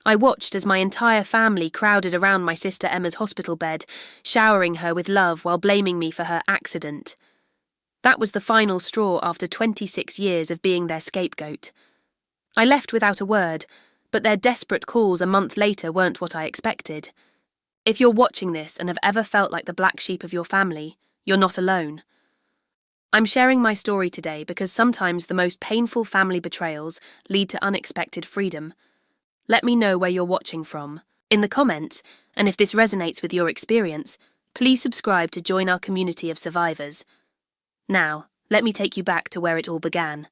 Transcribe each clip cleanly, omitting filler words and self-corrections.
I watched as my entire family crowded around my sister Emma's hospital bed, showering her with love while blaming me for her accident. That was the final straw after 26 years of being their scapegoat. I left without a word, but their desperate calls a month later weren't what I expected. If you're watching this and have ever felt like the black sheep of your family, you're not alone. I'm sharing my story today because sometimes the most painful family betrayals lead to unexpected freedom. Let me know where you're watching from in the comments, and if this resonates with your experience, please subscribe to join our community of survivors. Now, let me take you back to where it all began.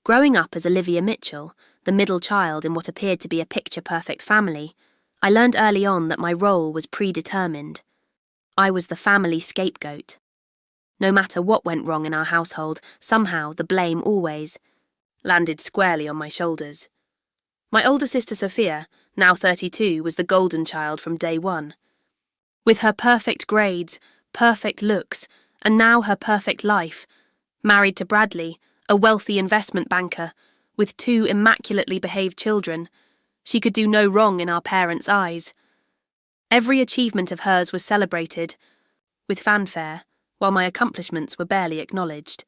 Growing up as Olivia Mitchell, the middle child in what appeared to be a picture-perfect family, I learned early on that my role was predetermined. I was the family scapegoat. No matter what went wrong in our household, somehow the blame always landed squarely on my shoulders. My older sister Sophia, now 32, was the golden child from day one. With her perfect grades, perfect looks, and now her perfect life, married to Bradley, a wealthy investment banker, with 2 immaculately behaved children, she could do no wrong in our parents' eyes. Every achievement of hers was celebrated, with fanfare, while my accomplishments were barely acknowledged.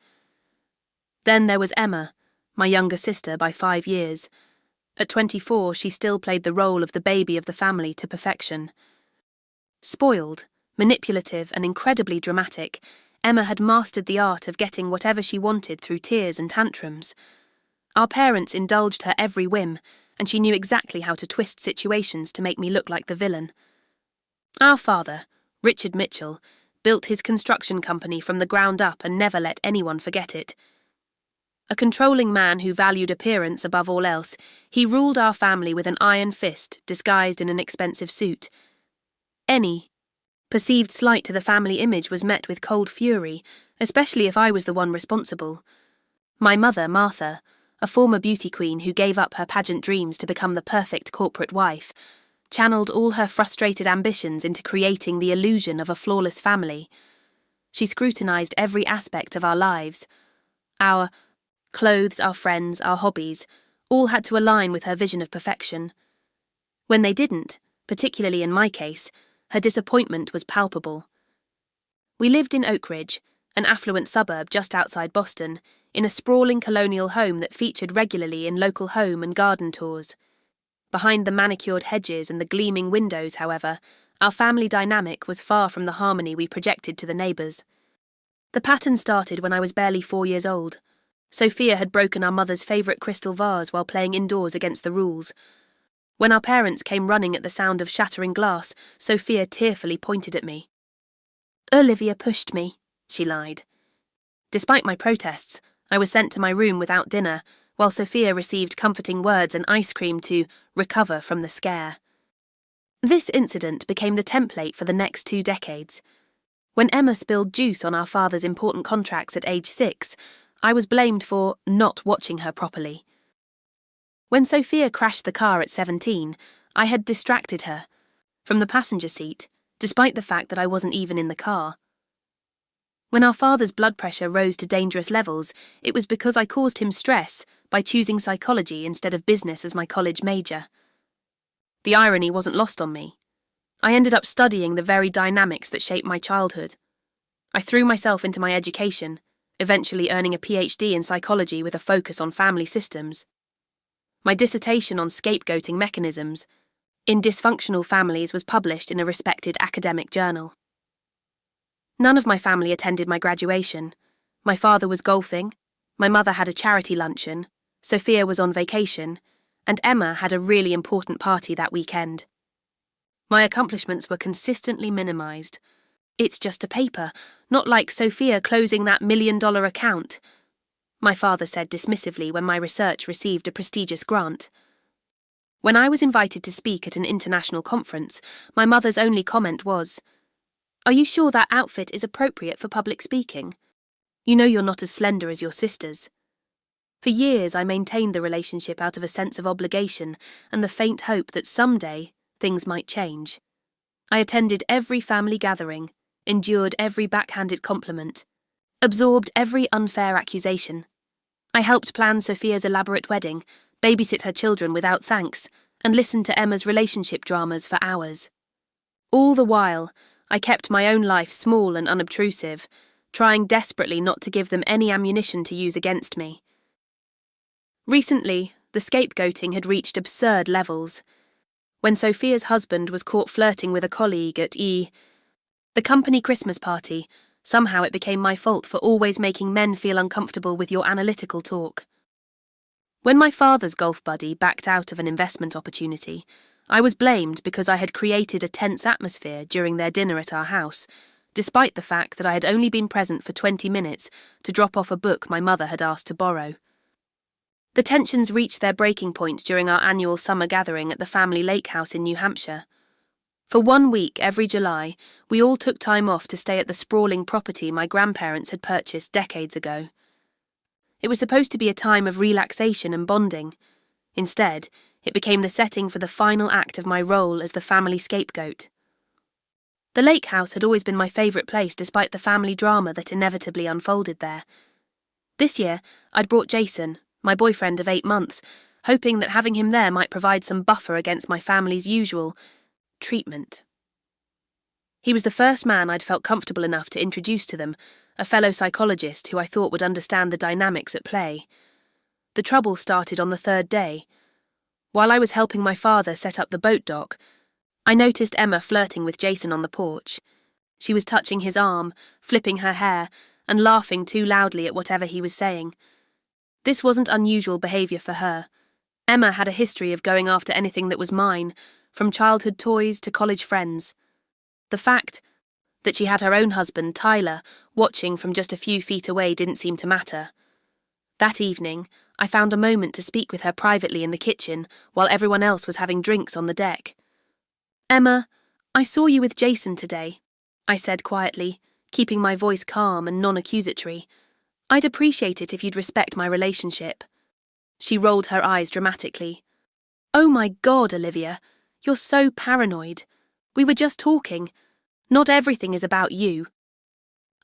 Then there was Emma, my younger sister by 5 years. At 24, she still played the role of the baby of the family to perfection. Spoiled, manipulative, and incredibly dramatic, Emma had mastered the art of getting whatever she wanted through tears and tantrums. Our parents indulged her every whim, and she knew exactly how to twist situations to make me look like the villain. Our father, Richard Mitchell, built his construction company from the ground up and never let anyone forget it. A controlling man who valued appearance above all else, he ruled our family with an iron fist disguised in an expensive suit. Any perceived slight to the family image was met with cold fury, especially if I was the one responsible. My mother, Martha, a former beauty queen who gave up her pageant dreams to become the perfect corporate wife, channeled all her frustrated ambitions into creating the illusion of a flawless family. She scrutinized every aspect of our lives. Our clothes, our friends, our hobbies, all had to align with her vision of perfection. When they didn't, particularly in my case, her disappointment was palpable. We lived in Oak Ridge, an affluent suburb just outside Boston, in a sprawling colonial home that featured regularly in local home and garden tours. Behind the manicured hedges and the gleaming windows, however, our family dynamic was far from the harmony we projected to the neighbours. The pattern started when I was barely 4 years old. Sophia had broken our mother's favourite crystal vase while playing indoors against the rules. When our parents came running at the sound of shattering glass, Sophia tearfully pointed at me. "Olivia pushed me," she lied. Despite my protests, I was sent to my room without dinner, while Sophia received comforting words and ice cream to recover from the scare. This incident became the template for the next 2 decades. When Emma spilled juice on our father's important contracts at age 6, I was blamed for not watching her properly. When Sophia crashed the car at 17, I had distracted her from the passenger seat, despite the fact that I wasn't even in the car. When our father's blood pressure rose to dangerous levels, it was because I caused him stress by choosing psychology instead of business as my college major. The irony wasn't lost on me. I ended up studying the very dynamics that shaped my childhood. I threw myself into my education, eventually earning a PhD in psychology with a focus on family systems. My dissertation on scapegoating mechanisms in dysfunctional families was published in a respected academic journal. None of my family attended my graduation. My father was golfing, my mother had a charity luncheon, Sophia was on vacation, and Emma had a really important party that weekend. My accomplishments were consistently minimised. "It's just a paper, not like Sophia closing that $1 million account," my father said dismissively when my research received a prestigious grant. When I was invited to speak at an international conference, my mother's only comment was, "Are you sure that outfit is appropriate for public speaking? You know you're not as slender as your sisters." For years I maintained the relationship out of a sense of obligation and the faint hope that someday things might change. I attended every family gathering, endured every backhanded compliment, absorbed every unfair accusation. I helped plan Sophia's elaborate wedding, babysit her children without thanks, and listened to Emma's relationship dramas for hours. All the while, I kept my own life small and unobtrusive, trying desperately not to give them any ammunition to use against me. Recently, the scapegoating had reached absurd levels. When Sophia's husband was caught flirting with a colleague at the company Christmas party, somehow it became my fault for always making men feel uncomfortable with your analytical talk. When my father's golf buddy backed out of an investment opportunity, I was blamed because I had created a tense atmosphere during their dinner at our house, despite the fact that I had only been present for 20 minutes to drop off a book my mother had asked to borrow. The tensions reached their breaking point during our annual summer gathering at the family lake house in New Hampshire. For 1 week every July, we all took time off to stay at the sprawling property my grandparents had purchased decades ago. It was supposed to be a time of relaxation and bonding. Instead, it became the setting for the final act of my role as the family scapegoat. The lake house had always been my favourite place despite the family drama that inevitably unfolded there. This year, I'd brought Jason, my boyfriend of 8 months, hoping that having him there might provide some buffer against my family's usual treatment. He was the first man I'd felt comfortable enough to introduce to them, a fellow psychologist who I thought would understand the dynamics at play. The trouble started on the 3rd day. While I was helping my father set up the boat dock, I noticed Emma flirting with Jason on the porch. She was touching his arm, flipping her hair, and laughing too loudly at whatever he was saying. This wasn't unusual behaviour for her. Emma had a history of going after anything that was mine, from childhood toys to college friends. The fact that she had her own husband, Tyler, watching from just a few feet away didn't seem to matter. That evening, I found a moment to speak with her privately in the kitchen while everyone else was having drinks on the deck. "Emma, I saw you with Jason today," I said quietly, keeping my voice calm and non-accusatory. "I'd appreciate it if you'd respect my relationship." She rolled her eyes dramatically. "Oh my God, Olivia, you're so paranoid. We were just talking. Not everything is about you."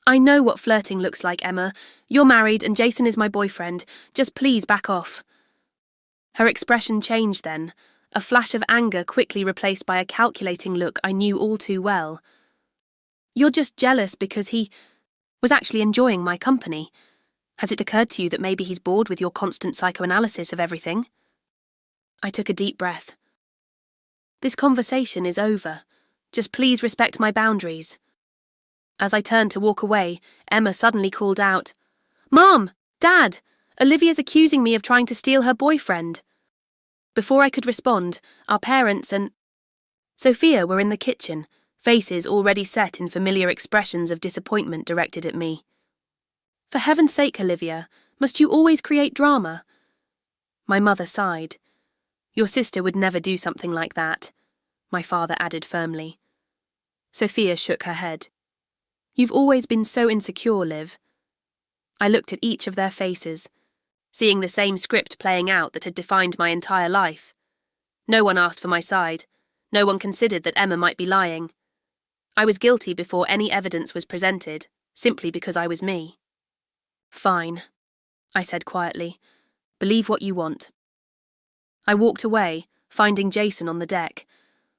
"I know what flirting looks like, Emma. You're married and Jason is my boyfriend. Just please back off." Her expression changed then, a flash of anger quickly replaced by a calculating look I knew all too well. "You're just jealous because he was actually enjoying my company. Has it occurred to you that maybe he's bored with your constant psychoanalysis of everything?" I took a deep breath. "This conversation is over. Just please respect my boundaries." As I turned to walk away, Emma suddenly called out, "Mom! Dad! Olivia's accusing me of trying to steal her boyfriend." Before I could respond, our parents and Sophia were in the kitchen, faces already set in familiar expressions of disappointment directed at me. "For heaven's sake, Olivia, must you always create drama?" My mother sighed. "Your sister would never do something like that," my father added firmly. Sophia shook her head. "You've always been so insecure, Liv." I looked at each of their faces, seeing the same script playing out that had defined my entire life. No one asked for my side. No one considered that Emma might be lying. I was guilty before any evidence was presented, simply because I was me. "Fine," I said quietly. "Believe what you want." I walked away, finding Jason on the deck.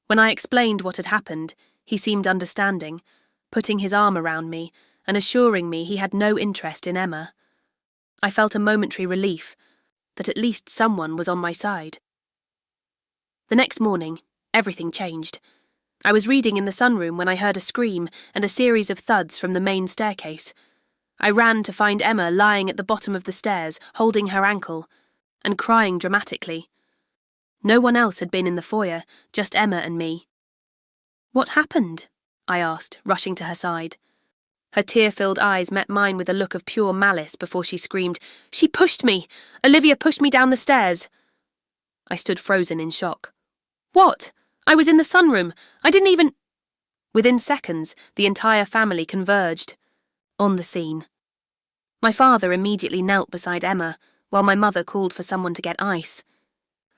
When I explained what had happened, he seemed understanding, putting his arm around me and assuring me he had no interest in Emma. I felt a momentary relief that at least someone was on my side. The next morning, everything changed. I was reading in the sunroom when I heard a scream and a series of thuds from the main staircase. I ran to find Emma lying at the bottom of the stairs, holding her ankle, and crying dramatically. No one else had been in the foyer, just Emma and me. "What happened?" I asked, rushing to her side. Her tear-filled eyes met mine with a look of pure malice before she screamed, "She pushed me! Olivia pushed me down the stairs!" I stood frozen in shock. "What? I was in the sunroom. I didn't even—" Within seconds, the entire family converged on the scene. My father immediately knelt beside Emma, while my mother called for someone to get ice.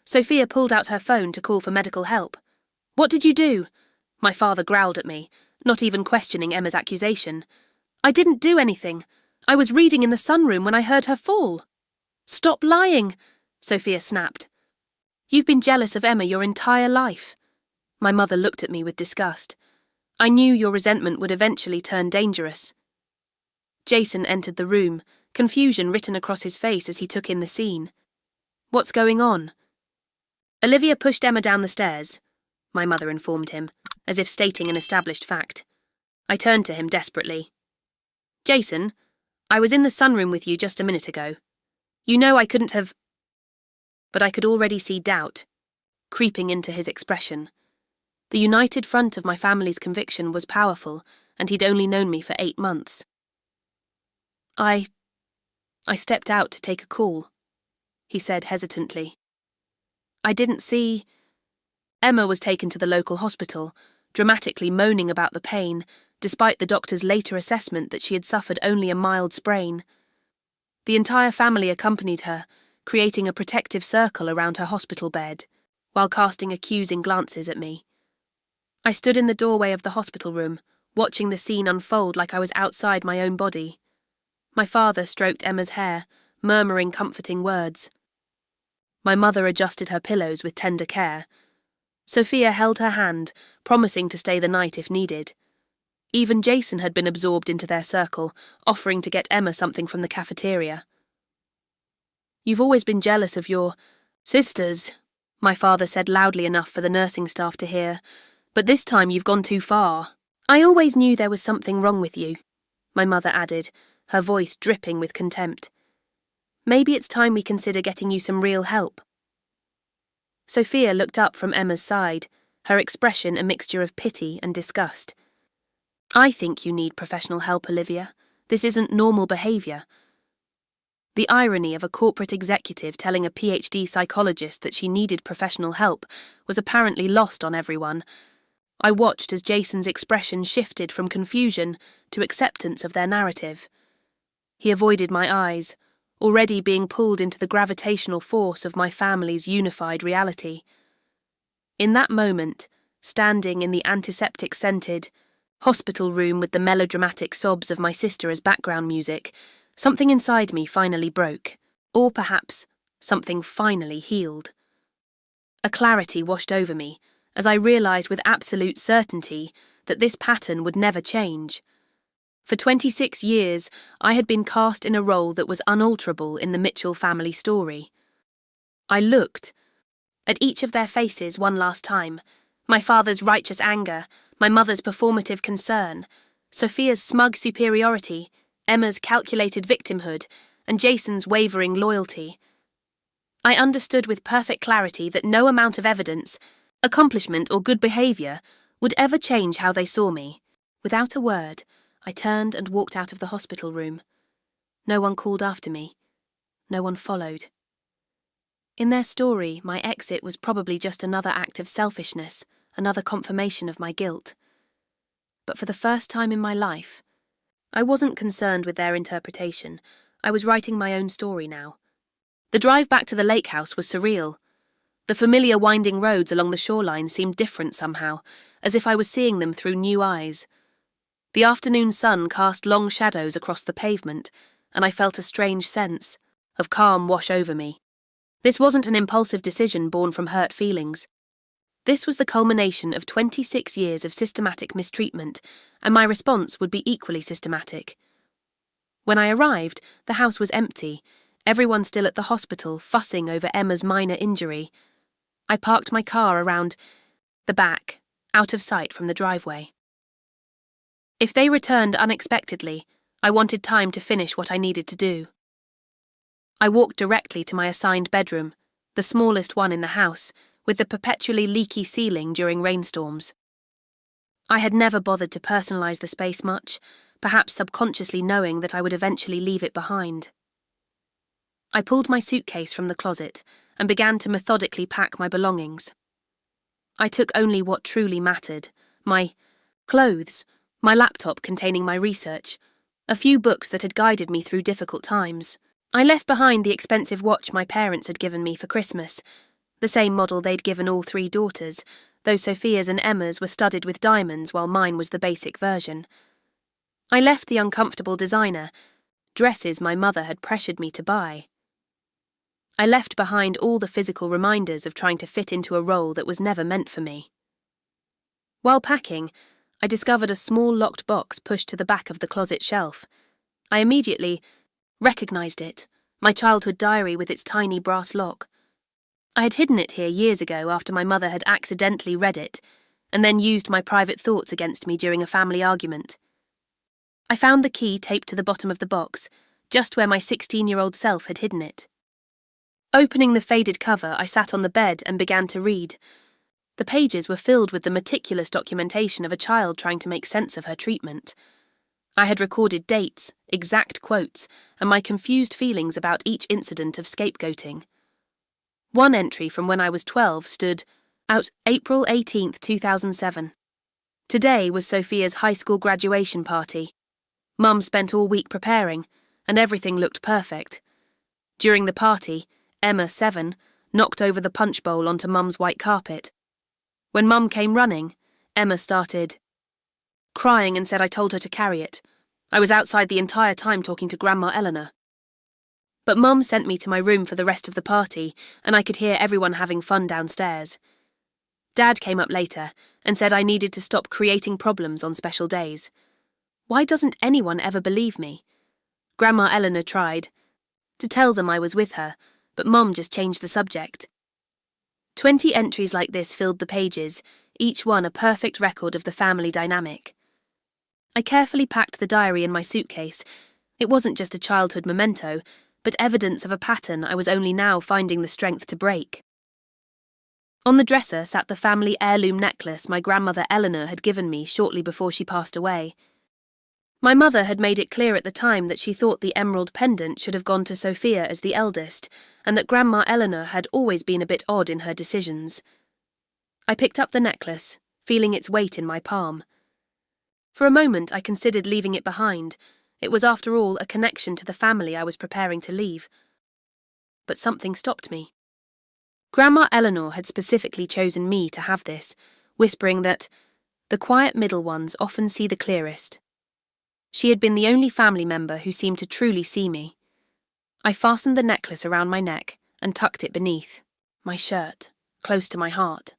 Sophia pulled out her phone to call for medical help. "What did you do?" My father growled at me, not even questioning Emma's accusation. "I didn't do anything. I was reading in the sunroom when I heard her fall." "Stop lying," Sophia snapped. You've been jealous of Emma your entire life. My mother looked at me with disgust. I knew your resentment would eventually turn dangerous. Jason entered the room, confusion written across his face as he took in the scene. What's going on? Olivia pushed Emma down the stairs, my mother informed him, as if stating an established fact. I turned to him desperately. Jason, I was in the sunroom with you just a minute ago. You know I couldn't have... But I could already see doubt creeping into his expression. The united front of my family's conviction was powerful, and he'd only known me for 8 months. I stepped out to take a call, he said hesitantly. I didn't see... Emma was taken to the local hospital, dramatically moaning about the pain, despite the doctor's later assessment that she had suffered only a mild sprain. The entire family accompanied her, creating a protective circle around her hospital bed, while casting accusing glances at me. I stood in the doorway of the hospital room, watching the scene unfold like I was outside my own body. My father stroked Emma's hair, murmuring comforting words. My mother adjusted her pillows with tender care. Sophia held her hand, promising to stay the night if needed. Even Jason had been absorbed into their circle, offering to get Emma something from the cafeteria. You've always been jealous of your sisters, my father said loudly enough for the nursing staff to hear, but this time you've gone too far. I always knew there was something wrong with you, my mother added, her voice dripping with contempt. Maybe it's time we consider getting you some real help. Sophia looked up from Emma's side, her expression a mixture of pity and disgust. I think you need professional help, Olivia. This isn't normal behaviour. The irony of a corporate executive telling a PhD psychologist that she needed professional help was apparently lost on everyone. I watched as Jason's expression shifted from confusion to acceptance of their narrative. He avoided my eyes, already being pulled into the gravitational force of my family's unified reality. In that moment, standing in the antiseptic-scented hospital room with the melodramatic sobs of my sister as background music, something inside me finally broke, or perhaps something finally healed. A clarity washed over me as I realised with absolute certainty that this pattern would never change. For 26 years, I had been cast in a role that was unalterable in the Mitchell family story. I looked at each of their faces one last time, my father's righteous anger, my mother's performative concern, Sophia's smug superiority, Emma's calculated victimhood, and Jason's wavering loyalty. I understood with perfect clarity that no amount of evidence, accomplishment, or good behaviour would ever change how they saw me. Without a word, I turned and walked out of the hospital room. No one called after me. No one followed. In their story, my exit was probably just another act of selfishness, another confirmation of my guilt. But for the first time in my life, I wasn't concerned with their interpretation. I was writing my own story now. The drive back to the lake house was surreal. The familiar winding roads along the shoreline seemed different somehow, as if I was seeing them through new eyes. The afternoon sun cast long shadows across the pavement, and I felt a strange sense of calm wash over me. This wasn't an impulsive decision born from hurt feelings. This was the culmination of 26 years of systematic mistreatment, and my response would be equally systematic. When I arrived, the house was empty, everyone still at the hospital fussing over Emma's minor injury. I parked my car around the back, out of sight from the driveway. If they returned unexpectedly, I wanted time to finish what I needed to do. I walked directly to my assigned bedroom, the smallest one in the house, with the perpetually leaky ceiling during rainstorms. I had never bothered to personalise the space much, perhaps subconsciously knowing that I would eventually leave it behind. I pulled my suitcase from the closet and began to methodically pack my belongings. I took only what truly mattered: my clothes, my laptop containing my research, a few books that had guided me through difficult times. I left behind the expensive watch my parents had given me for Christmas, the same model they'd given all 3 daughters, though Sophia's and Emma's were studded with diamonds while mine was the basic version. I left the uncomfortable designer, dresses my mother had pressured me to buy. I left behind all the physical reminders of trying to fit into a role that was never meant for me. While packing, I discovered a small locked box pushed to the back of the closet shelf. I immediately recognized it, my childhood diary with its tiny brass lock. I had hidden it here years ago after my mother had accidentally read it, and then used my private thoughts against me during a family argument. I found the key taped to the bottom of the box, just where my 16-year-old self had hidden it. Opening the faded cover, I sat on the bed and began to read. The pages were filled with the meticulous documentation of a child trying to make sense of her treatment. I had recorded dates, exact quotes, and my confused feelings about each incident of scapegoating. One entry from when I was 12 stood, out April 18, 2007. Today was Sophia's high school graduation party. Mum spent all week preparing, and everything looked perfect. During the party, Emma, 7, knocked over the punch bowl onto Mum's white carpet. When Mum came running, Emma started crying and said I told her to carry it. I was outside the entire time talking to Grandma Eleanor. But Mum sent me to my room for the rest of the party, and I could hear everyone having fun downstairs. Dad came up later and said I needed to stop creating problems on special days. Why doesn't anyone ever believe me? Grandma Eleanor tried to tell them I was with her, but Mum just changed the subject. 20 entries like this filled the pages, each one a perfect record of the family dynamic. I carefully packed the diary in my suitcase. It wasn't just a childhood memento, but evidence of a pattern I was only now finding the strength to break. On the dresser sat the family heirloom necklace my grandmother Eleanor had given me shortly before she passed away. My mother had made it clear at the time that she thought the emerald pendant should have gone to Sophia as the eldest, and that Grandma Eleanor had always been a bit odd in her decisions. I picked up the necklace, feeling its weight in my palm. For a moment I considered leaving it behind. It was after all a connection to the family I was preparing to leave. But something stopped me. Grandma Eleanor had specifically chosen me to have this, whispering that the quiet middle ones often see the clearest. She had been the only family member who seemed to truly see me. I fastened the necklace around my neck and tucked it beneath my shirt, close to my heart.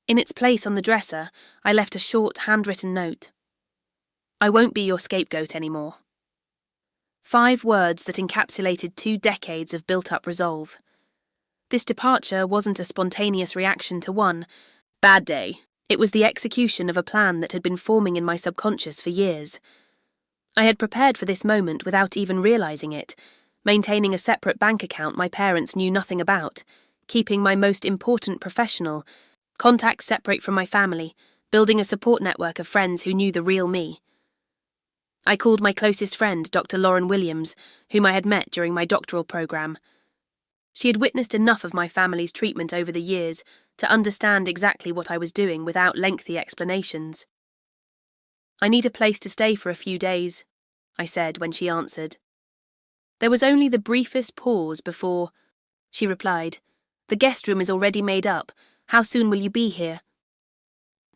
In its place on the dresser, I left a short, handwritten note. I won't be your scapegoat anymore. 5 words that encapsulated 2 decades of built-up resolve. This departure wasn't a spontaneous reaction to one bad day. It was the execution of a plan that had been forming in my subconscious for years. I had prepared for this moment without even realizing it, maintaining a separate bank account my parents knew nothing about, keeping my most important professional contacts separate from my family, building a support network of friends who knew the real me. I called my closest friend, Dr. Lauren Williams, whom I had met during my doctoral program. She had witnessed enough of my family's treatment over the years to understand exactly what I was doing without lengthy explanations. I need a place to stay for a few days, I said when she answered. There was only the briefest pause before she replied, The guest room is already made up. How soon will you be here?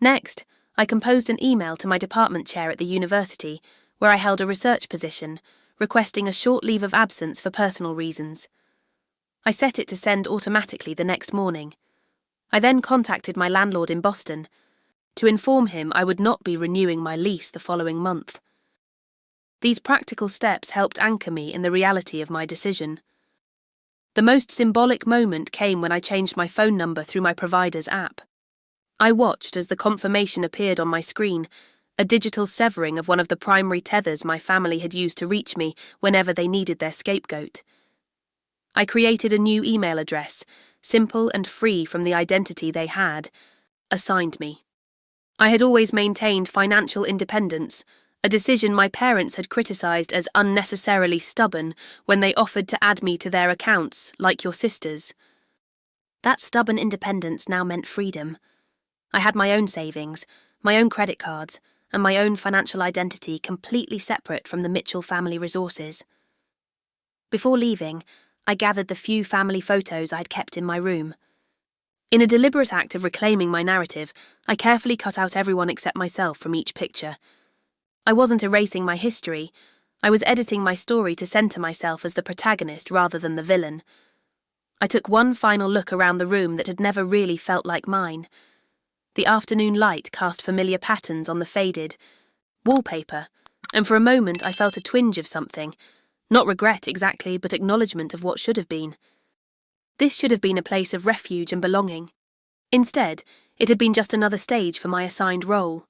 Next, I composed an email to my department chair at the university, where I held a research position, requesting a short leave of absence for personal reasons. I set it to send automatically the next morning. I then contacted my landlord in Boston to inform him I would not be renewing my lease the following month. These practical steps helped anchor me in the reality of my decision. The most symbolic moment came when I changed my phone number through my provider's app. I watched as the confirmation appeared on my screen, a digital severing of one of the primary tethers my family had used to reach me whenever they needed their scapegoat. I created a new email address, simple and free from the identity they had assigned me. I had always maintained financial independence, a decision my parents had criticised as unnecessarily stubborn when they offered to add me to their accounts, like your sister's. That stubborn independence now meant freedom. I had my own savings, my own credit cards, and my own financial identity completely separate from the Mitchell family resources. Before leaving, I gathered the few family photos I'd kept in my room. In a deliberate act of reclaiming my narrative, I carefully cut out everyone except myself from each picture. I wasn't erasing my history. I was editing my story to centre myself as the protagonist rather than the villain. I took one final look around the room that had never really felt like mine. The afternoon light cast familiar patterns on the faded wallpaper, and for a moment I felt a twinge of something. Not regret exactly, but acknowledgement of what should have been. This should have been a place of refuge and belonging. Instead, it had been just another stage for my assigned role.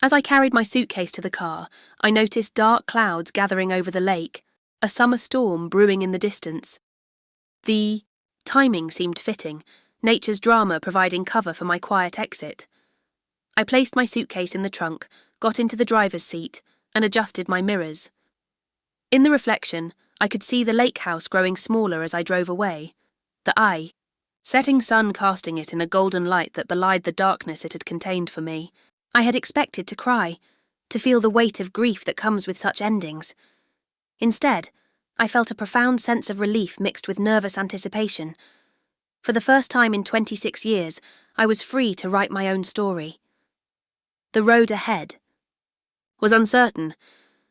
As I carried my suitcase to the car, I noticed dark clouds gathering over the lake, a summer storm brewing in the distance. The timing seemed fitting, nature's drama providing cover for my quiet exit. I placed my suitcase in the trunk, got into the driver's seat, and adjusted my mirrors. In the reflection, I could see the lake house growing smaller as I drove away, the setting sun casting it in a golden light that belied the darkness it had contained for me. I had expected to cry, to feel the weight of grief that comes with such endings. Instead, I felt a profound sense of relief mixed with nervous anticipation. For the first time in 26 years, I was free to write my own story. The road ahead was uncertain,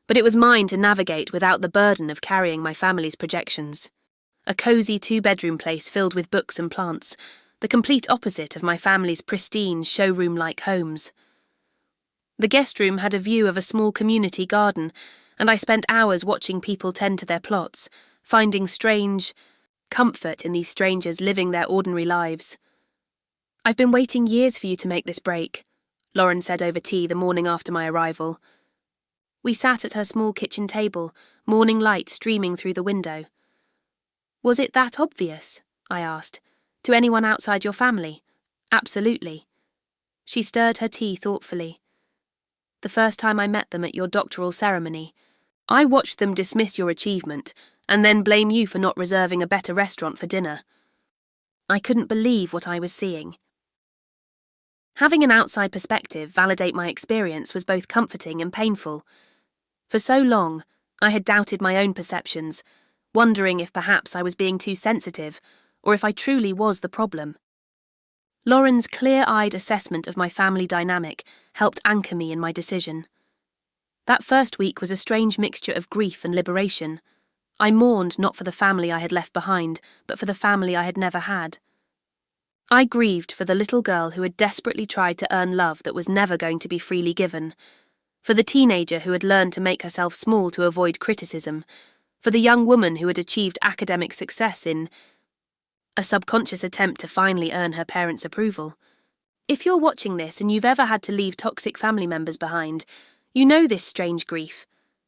but it was mine to navigate without the burden of carrying my family's projections. A cosy 2-bedroom place filled with books and plants, the complete opposite of my family's pristine showroom-like homes. The guest room had a view of a small community garden, and I spent hours watching people tend to their plots, finding strange comfort in these strangers living their ordinary lives. "I've been waiting years for you to make this break," Lauren said over tea the morning after my arrival. We sat at her small kitchen table, morning light streaming through the window. "Was it that obvious?" I asked. "To anyone outside your family?" "Absolutely." She stirred her tea thoughtfully. "The first time I met them at your doctoral ceremony, I watched them dismiss your achievement and then blame you for not reserving a better restaurant for dinner. I couldn't believe what I was seeing." Having an outside perspective validate my experience was both comforting and painful. For so long, I had doubted my own perceptions, wondering if perhaps I was being too sensitive, or if I truly was the problem. Lauren's clear-eyed assessment of my family dynamic helped anchor me in my decision. That first week was a strange mixture of grief and liberation. I mourned not for the family I had left behind, but for the family I had never had. I grieved for the little girl who had desperately tried to earn love that was never going to be freely given, for the teenager who had learned to make herself small to avoid criticism, for the young woman who had achieved academic success in a subconscious attempt to finally earn her parents' approval. If you're watching this and you've ever had to leave toxic family members behind, you know this strange grief,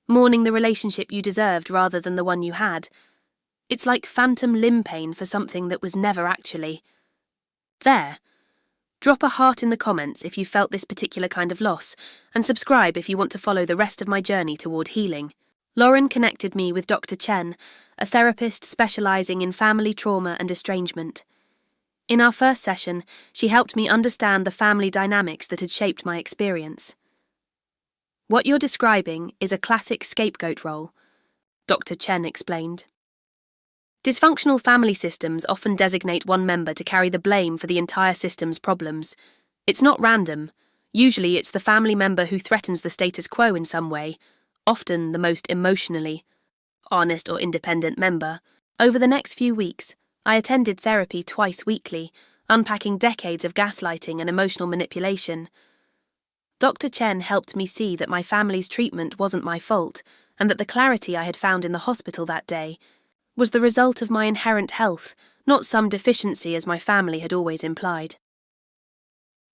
mourning the relationship you deserved rather than the one you had. It's like phantom limb pain for something that was never actually there. Drop a heart in the comments if you felt this particular kind of loss, and subscribe if you want to follow the rest of my journey toward healing. Lauren connected me with Dr. Chen, a therapist specializing in family trauma and estrangement. In our first session, she helped me understand the family dynamics that had shaped my experience. "What you're describing is a classic scapegoat role," Dr. Chen explained. Dysfunctional family systems often designate one member to carry the blame for the entire system's problems. It's not random. Usually it's the family member who threatens the status quo in some way, often the most emotionally honest or independent member. Over the next few weeks, I attended therapy twice weekly, unpacking decades of gaslighting and emotional manipulation. Dr. Chen helped me see that my family's treatment wasn't my fault, and that the clarity I had found in the hospital that day was the result of my inherent health, not some deficiency as my family had always implied.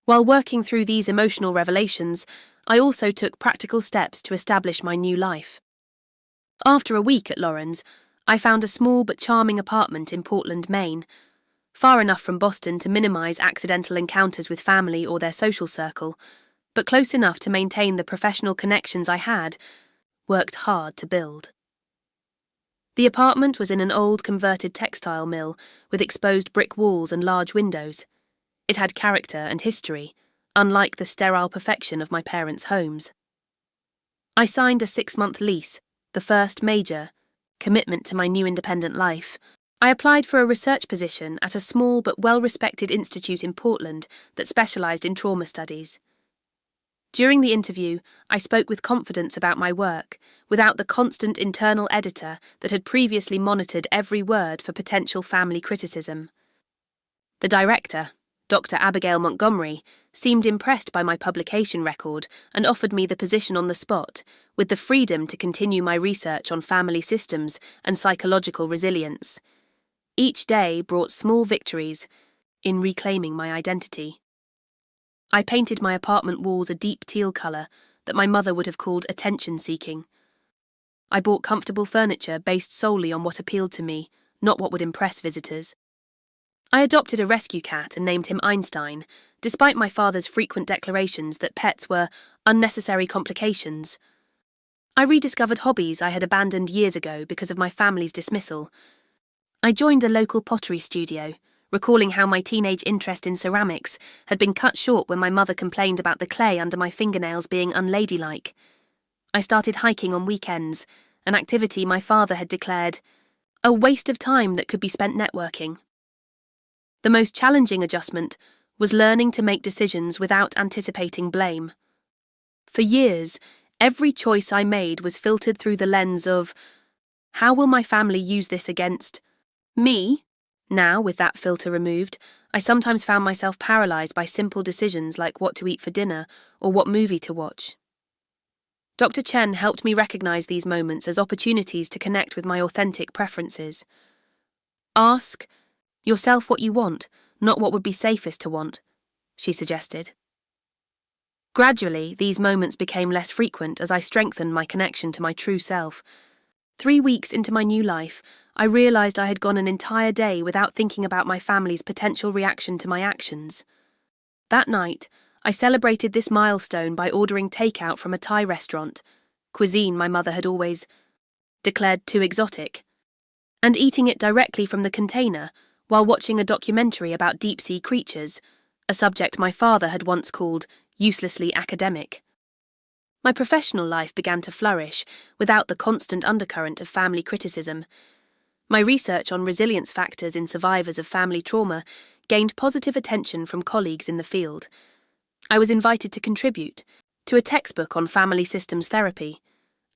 While working through these emotional revelations, I also took practical steps to establish my new life. After a week at Lauren's, I found a small but charming apartment in Portland, Maine, far enough from Boston to minimize accidental encounters with family or their social circle, but close enough to maintain the professional connections I had worked hard to build. The apartment was in an old converted textile mill with exposed brick walls and large windows. It had character and history, unlike the sterile perfection of my parents' homes. I signed a 6-month lease, the first major commitment to my new independent life. I applied for a research position at a small but well-respected institute in Portland that specialized in trauma studies. During the interview, I spoke with confidence about my work, without the constant internal editor that had previously monitored every word for potential family criticism. The director, Dr. Abigail Montgomery, seemed impressed by my publication record and offered me the position on the spot, with the freedom to continue my research on family systems and psychological resilience. Each day brought small victories in reclaiming my identity. I painted my apartment walls a deep teal colour that my mother would have called attention-seeking. I bought comfortable furniture based solely on what appealed to me, not what would impress visitors. I adopted a rescue cat and named him Einstein, despite my father's frequent declarations that pets were unnecessary complications. I rediscovered hobbies I had abandoned years ago because of my family's dismissal. I joined a local pottery studio, recalling how my teenage interest in ceramics had been cut short when my mother complained about the clay under my fingernails being unladylike. I started hiking on weekends, an activity my father had declared a waste of time that could be spent networking. The most challenging adjustment was learning to make decisions without anticipating blame. For years, every choice I made was filtered through the lens of, how will my family use this against me? Now, with that filter removed, I sometimes found myself paralysed by simple decisions like what to eat for dinner or what movie to watch. Dr. Chen helped me recognise these moments as opportunities to connect with my authentic preferences. Ask yourself what you want, not what would be safest to want, she suggested. Gradually, these moments became less frequent as I strengthened my connection to my true self. 3 weeks into my new life, I realised I had gone an entire day without thinking about my family's potential reaction to my actions. That night, I celebrated this milestone by ordering takeout from a Thai restaurant, cuisine my mother had always declared too exotic, and eating it directly from the container while watching a documentary about deep-sea creatures, a subject my father had once called uselessly academic. My professional life began to flourish without the constant undercurrent of family criticism. My research on resilience factors in survivors of family trauma gained positive attention from colleagues in the field. I was invited to contribute to a textbook on family systems therapy,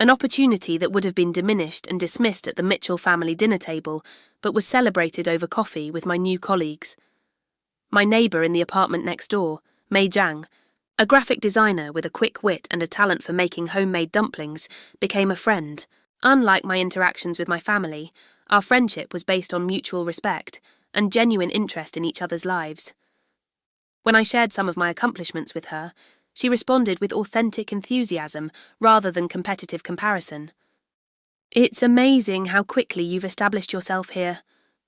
an opportunity that would have been diminished and dismissed at the Mitchell family dinner table, but was celebrated over coffee with my new colleagues. My neighbour in the apartment next door, Mei Zhang, a graphic designer with a quick wit and a talent for making homemade dumplings, became a friend. Unlike my interactions with my family, our friendship was based on mutual respect and genuine interest in each other's lives. When I shared some of my accomplishments with her, she responded with authentic enthusiasm rather than competitive comparison. "It's amazing how quickly you've established yourself here,"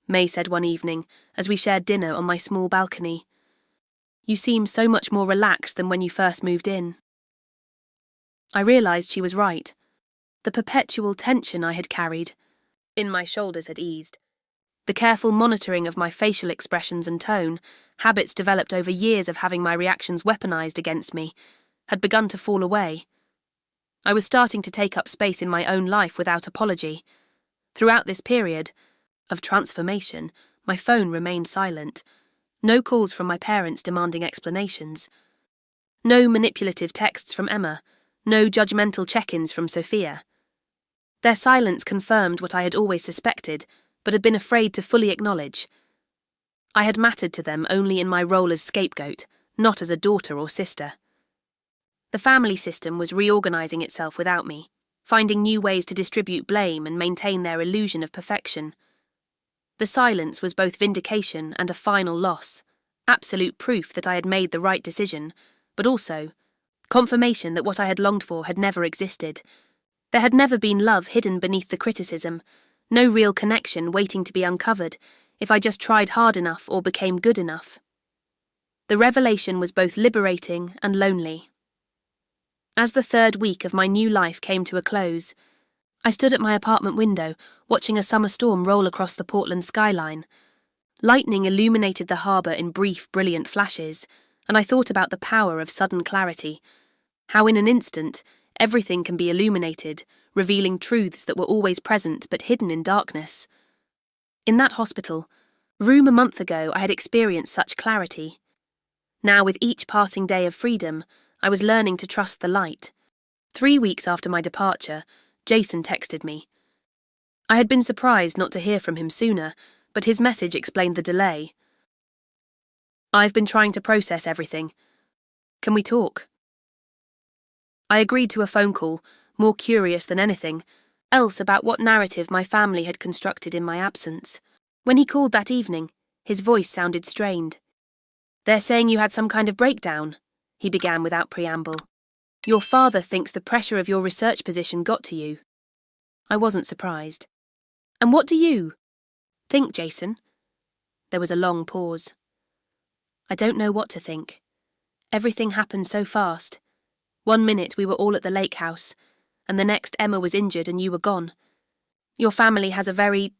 May said one evening as we shared dinner on my small balcony. "You seem so much more relaxed than when you first moved in." I realised she was right. The perpetual tension I had carried in my shoulders had eased. The careful monitoring of my facial expressions and tone, habits developed over years of having my reactions weaponized against me, had begun to fall away. I was starting to take up space in my own life without apology. Throughout this period of transformation, my phone remained silent. No calls from my parents demanding explanations. No manipulative texts from Emma. No judgmental check-ins from Sophia. Their silence confirmed what I had always suspected, but had been afraid to fully acknowledge. I had mattered to them only in my role as scapegoat, not as a daughter or sister. The family system was reorganizing itself without me, finding new ways to distribute blame and maintain their illusion of perfection. The silence was both vindication and a final loss, absolute proof that I had made the right decision, but also confirmation that what I had longed for had never existed. There had never been love hidden beneath the criticism, no real connection waiting to be uncovered if I just tried hard enough or became good enough. The revelation was both liberating and lonely. As the 3rd week of my new life came to a close, I stood at my apartment window, watching a summer storm roll across the Portland skyline. Lightning illuminated the harbour in brief, brilliant flashes, and I thought about the power of sudden clarity, how in an instant everything can be illuminated, revealing truths that were always present but hidden in darkness. In that hospital room a month ago, I had experienced such clarity. Now, with each passing day of freedom, I was learning to trust the light. 3 weeks after my departure, Jason texted me. I had been surprised not to hear from him sooner, but his message explained the delay. "I've been trying to process everything. Can we talk?" I agreed to a phone call, more curious than anything else about what narrative my family had constructed in my absence. When he called that evening, his voice sounded strained. "They're saying you had some kind of breakdown," he began without preamble. "Your father thinks the pressure of your research position got to you." I wasn't surprised. "And what do you think, Jason?" There was a long pause. "I don't know what to think. Everything happened so fast. 1 minute we were all at the lake house, and the next Emma was injured and you were gone. Your family has a very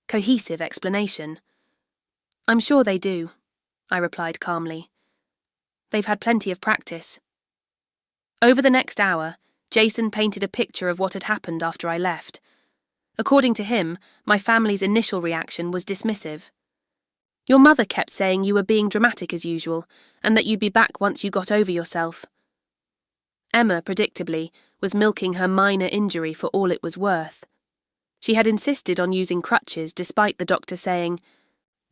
cohesive explanation." "I'm sure they do," I replied calmly. "They've had plenty of practice." Over the next hour, Jason painted a picture of what had happened after I left. According to him, my family's initial reaction was dismissive. "Your mother kept saying you were being dramatic as usual, and that you'd be back once you got over yourself." Emma, predictably, was milking her minor injury for all it was worth. She had insisted on using crutches despite the doctor saying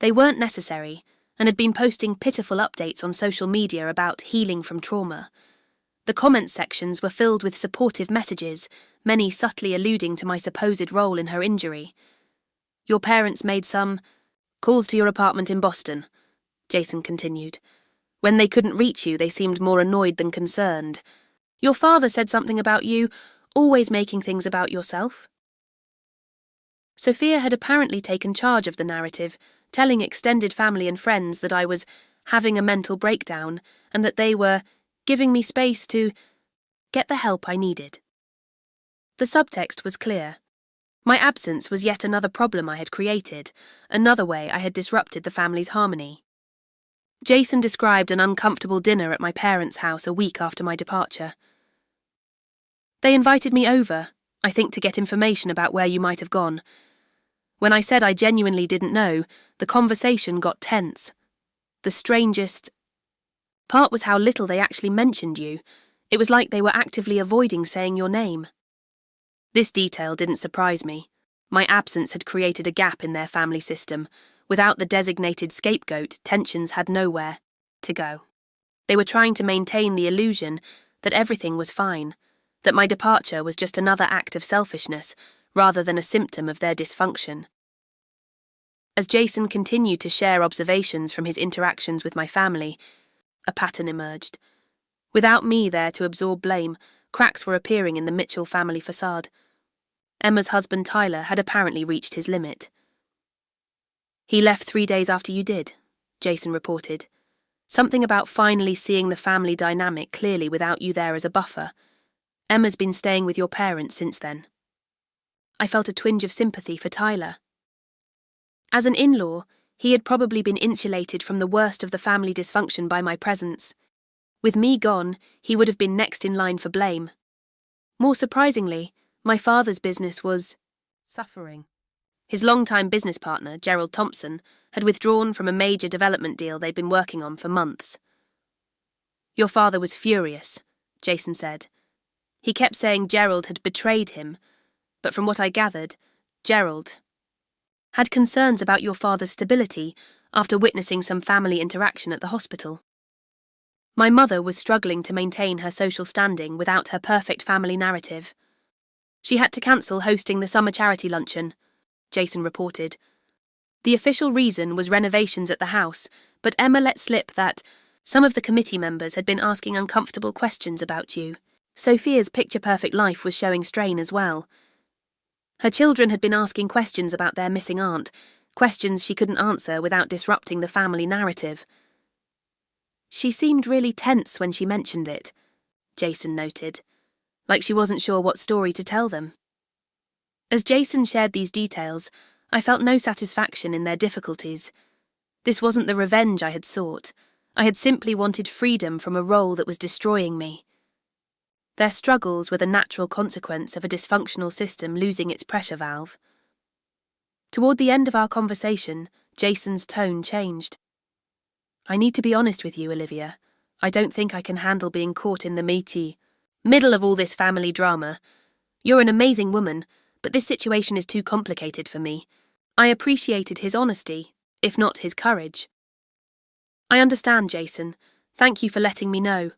they weren't necessary, and had been posting pitiful updates on social media about healing from trauma. The comment sections were filled with supportive messages, many subtly alluding to my supposed role in her injury. "Your parents made some calls to your apartment in Boston," Jason continued. "When they couldn't reach you, they seemed more annoyed than concerned. Your father said something about you always making things about yourself." Sophia had apparently taken charge of the narrative, telling extended family and friends that I was having a mental breakdown and that they were giving me space to get the help I needed. The subtext was clear. My absence was yet another problem I had created, another way I had disrupted the family's harmony. Jason described an uncomfortable dinner at my parents' house a week after my departure. "They invited me over, I think to get information about where you might have gone. When I said I genuinely didn't know, the conversation got tense. The strangest part was how little they actually mentioned you. It was like they were actively avoiding saying your name." This detail didn't surprise me. My absence had created a gap in their family system. Without the designated scapegoat, tensions had nowhere to go. They were trying to maintain the illusion that everything was fine, that my departure was just another act of selfishness, rather than a symptom of their dysfunction. As Jason continued to share observations from his interactions with my family, a pattern emerged. Without me there to absorb blame, cracks were appearing in the Mitchell family facade. Emma's husband Tyler had apparently reached his limit. "He left 3 days after you did," Jason reported. "Something about finally seeing the family dynamic clearly without you there as a buffer. Emma's been staying with your parents since then." I felt a twinge of sympathy for Tyler. As an in-law, he had probably been insulated from the worst of the family dysfunction by my presence. With me gone, he would have been next in line for blame. More surprisingly, my father's business was suffering. His longtime business partner, Gerald Thompson, had withdrawn from a major development deal they'd been working on for months. "Your father was furious," Jason said. He kept saying Gerald had betrayed him, but from what I gathered, Gerald had concerns about your father's stability after witnessing some family interaction at the hospital. My mother was struggling to maintain her social standing without her perfect family narrative. She had to cancel hosting the summer charity luncheon, Jason reported. The official reason was renovations at the house, but Emma let slip that some of the committee members had been asking uncomfortable questions about you. Sophia's picture-perfect life was showing strain as well. Her children had been asking questions about their missing aunt, questions she couldn't answer without disrupting the family narrative. "She seemed really tense when she mentioned it," Jason noted, like she wasn't sure what story to tell them. As Jason shared these details, I felt no satisfaction in their difficulties. This wasn't the revenge I had sought. I had simply wanted freedom from a role that was destroying me. Their struggles were the natural consequence of a dysfunctional system losing its pressure valve. Toward the end of our conversation, Jason's tone changed. "I need to be honest with you, Olivia. I don't think I can handle being caught in the middle of all this family drama. You're an amazing woman, but this situation is too complicated for me. I appreciated his honesty, if not his courage. I understand, Jason. Thank you for letting me know.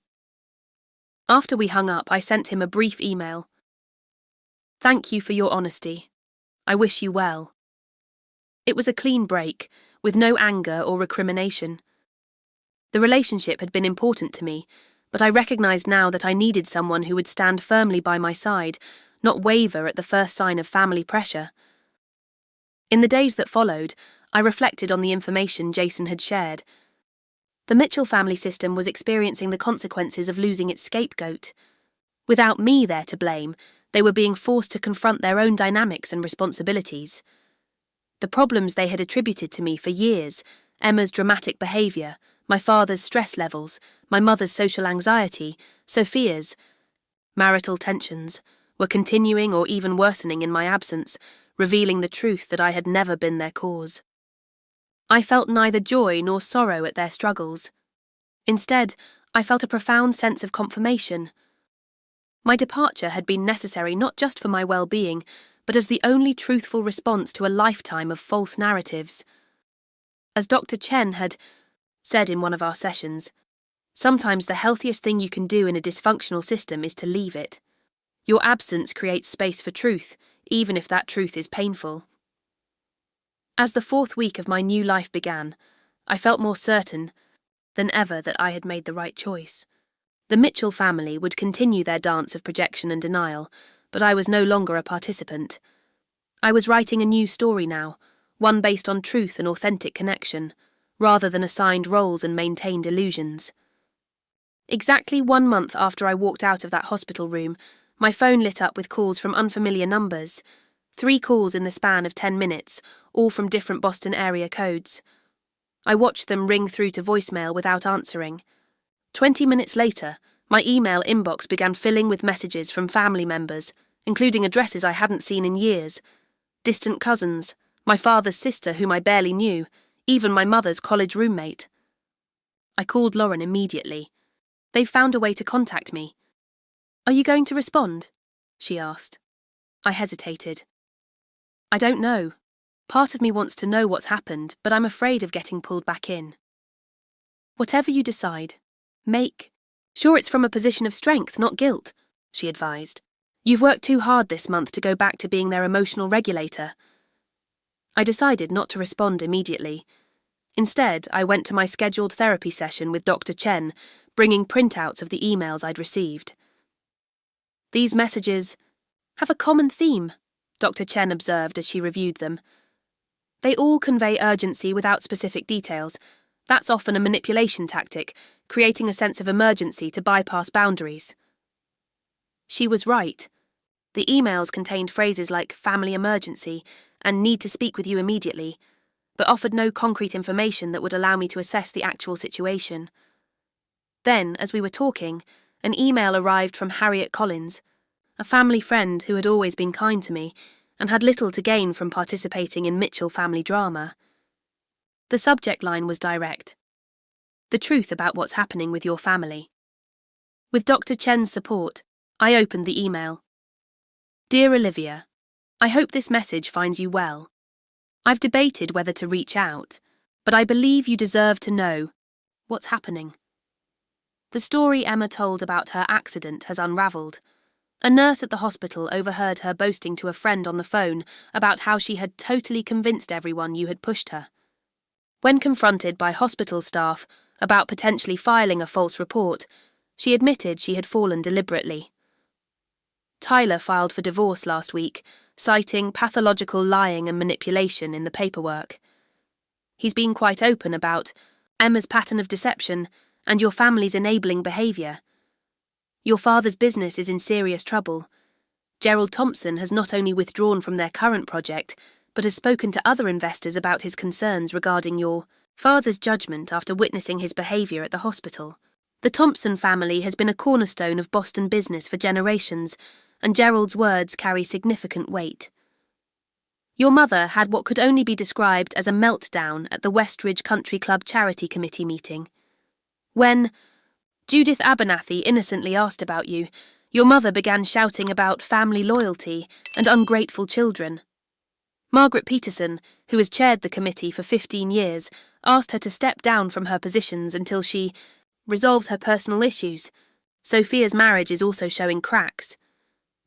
After we hung up, I sent him a brief email. Thank you for your honesty. I wish you well. It was a clean break, with no anger or recrimination. The relationship had been important to me, but I recognized now that I needed someone who would stand firmly by my side, not waver at the first sign of family pressure. In the days that followed, I reflected on the information Jason had shared. The Mitchell family system was experiencing the consequences of losing its scapegoat. Without me there to blame, they were being forced to confront their own dynamics and responsibilities. The problems they had attributed to me for years, Emma's dramatic behaviour, my father's stress levels, my mother's social anxiety, Sophia's marital tensions, were continuing or even worsening in my absence, revealing the truth that I had never been their cause. I felt neither joy nor sorrow at their struggles. Instead, I felt a profound sense of confirmation. My departure had been necessary not just for my well-being, but as the only truthful response to a lifetime of false narratives. As Dr. Chen had said in one of our sessions, sometimes the healthiest thing you can do in a dysfunctional system is to leave it. Your absence creates space for truth, even if that truth is painful. As the 4th week of my new life began, I felt more certain than ever that I had made the right choice. The Mitchell family would continue their dance of projection and denial, but I was no longer a participant. I was writing a new story now, one based on truth and authentic connection, rather than assigned roles and maintained illusions. Exactly 1 month after I walked out of that hospital room, my phone lit up with calls from unfamiliar numbers. 3 calls in the span of 10 minutes, all from different Boston area codes. I watched them ring through to voicemail without answering. 20 minutes later, my email inbox began filling with messages from family members, including addresses I hadn't seen in years, distant cousins, my father's sister whom I barely knew, even my mother's college roommate. I called Lauren immediately. They've found a way to contact me. Are you going to respond? She asked. I hesitated. I don't know. Part of me wants to know what's happened, but I'm afraid of getting pulled back in. Whatever you decide, make sure it's from a position of strength, not guilt, she advised. You've worked too hard this month to go back to being their emotional regulator. I decided not to respond immediately. Instead, I went to my scheduled therapy session with Dr. Chen, bringing printouts of the emails I'd received. These messages have a common theme, Dr. Chen observed as she reviewed them. They all convey urgency without specific details. That's often a manipulation tactic, creating a sense of emergency to bypass boundaries. She was right. The emails contained phrases like family emergency and need to speak with you immediately, but offered no concrete information that would allow me to assess the actual situation. Then, as we were talking, an email arrived from Harriet Collins, a family friend who had always been kind to me and had little to gain from participating in Mitchell family drama. The subject line was direct. The truth about what's happening with your family. With Dr. Chen's support, I opened the email. Dear Olivia, I hope this message finds you well. I've debated whether to reach out, but I believe you deserve to know what's happening. The story Emma told about her accident has unravelled. A nurse at the hospital overheard her boasting to a friend on the phone about how she had totally convinced everyone you had pushed her. When confronted by hospital staff about potentially filing a false report, she admitted she had fallen deliberately. Tyler filed for divorce last week, citing pathological lying and manipulation in the paperwork. He's been quite open about Emma's pattern of deception and your family's enabling behaviour. Your father's business is in serious trouble. Gerald Thompson has not only withdrawn from their current project, but has spoken to other investors about his concerns regarding your father's judgment after witnessing his behaviour at the hospital. The Thompson family has been a cornerstone of Boston business for generations, and Gerald's words carry significant weight. Your mother had what could only be described as a meltdown at the Westridge Country Club Charity Committee meeting. When, Judith Abernathy innocently asked about you. Your mother began shouting about family loyalty and ungrateful children. Margaret Peterson, who has chaired the committee for 15 years, asked her to step down from her positions until she resolves her personal issues. Sophia's marriage is also showing cracks.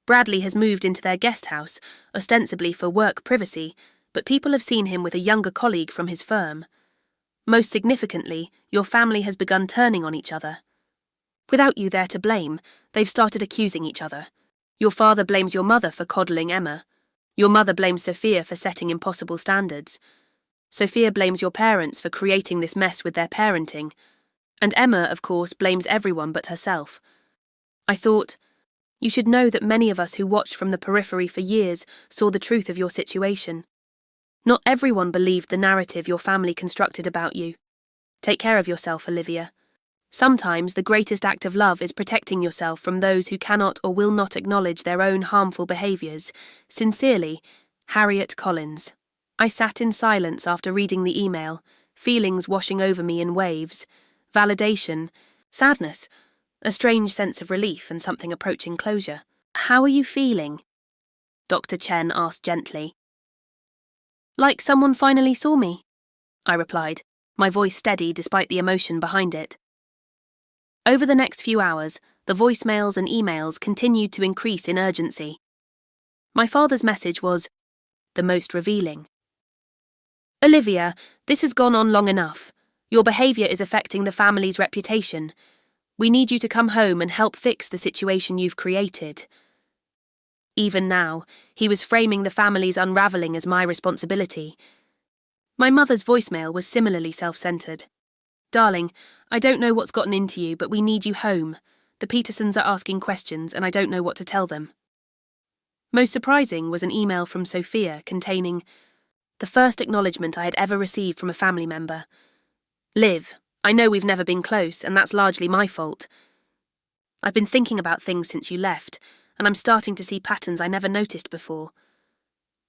Bradley has moved into their guest house, ostensibly for work privacy, but people have seen him with a younger colleague from his firm. Most significantly, your family has begun turning on each other. Without you there to blame, they've started accusing each other. Your father blames your mother for coddling Emma. Your mother blames Sophia for setting impossible standards. Sophia blames your parents for creating this mess with their parenting. And Emma, of course, blames everyone but herself. I thought, you should know that many of us who watched from the periphery for years saw the truth of your situation. Not everyone believed the narrative your family constructed about you. Take care of yourself, Olivia. Sometimes the greatest act of love is protecting yourself from those who cannot or will not acknowledge their own harmful behaviours. Sincerely, Harriet Collins. I sat in silence after reading the email, feelings washing over me in waves. Validation, sadness, a strange sense of relief and something approaching closure. How are you feeling? Dr. Chen asked gently. Like someone finally saw me, I replied, my voice steady despite the emotion behind it. Over the next few hours, the voicemails and emails continued to increase in urgency. My father's message was the most revealing. Olivia, this has gone on long enough. Your behaviour is affecting the family's reputation. We need you to come home and help fix the situation you've created. Even now, he was framing the family's unravelling as my responsibility. My mother's voicemail was similarly self-centred. Darling, I don't know what's gotten into you, but we need you home. The Petersons are asking questions and I don't know what to tell them. Most surprising was an email from Sophia containing the first acknowledgement I had ever received from a family member. Liv, I know we've never been close, and that's largely my fault. I've been thinking about things since you left, and I'm starting to see patterns I never noticed before.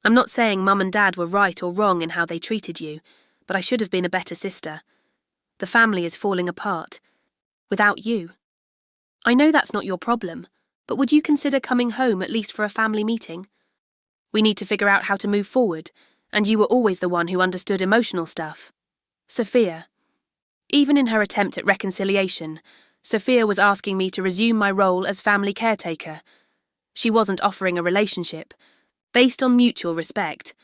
I'm not saying Mum and Dad were right or wrong in how they treated you, but I should have been a better sister. The family is falling apart. Without you. I know that's not your problem, but would you consider coming home at least for a family meeting? We need to figure out how to move forward, and you were always the one who understood emotional stuff. Sophia. Even in her attempt at reconciliation, Sophia was asking me to resume my role as family caretaker. She wasn't offering a relationship. Based on mutual respect,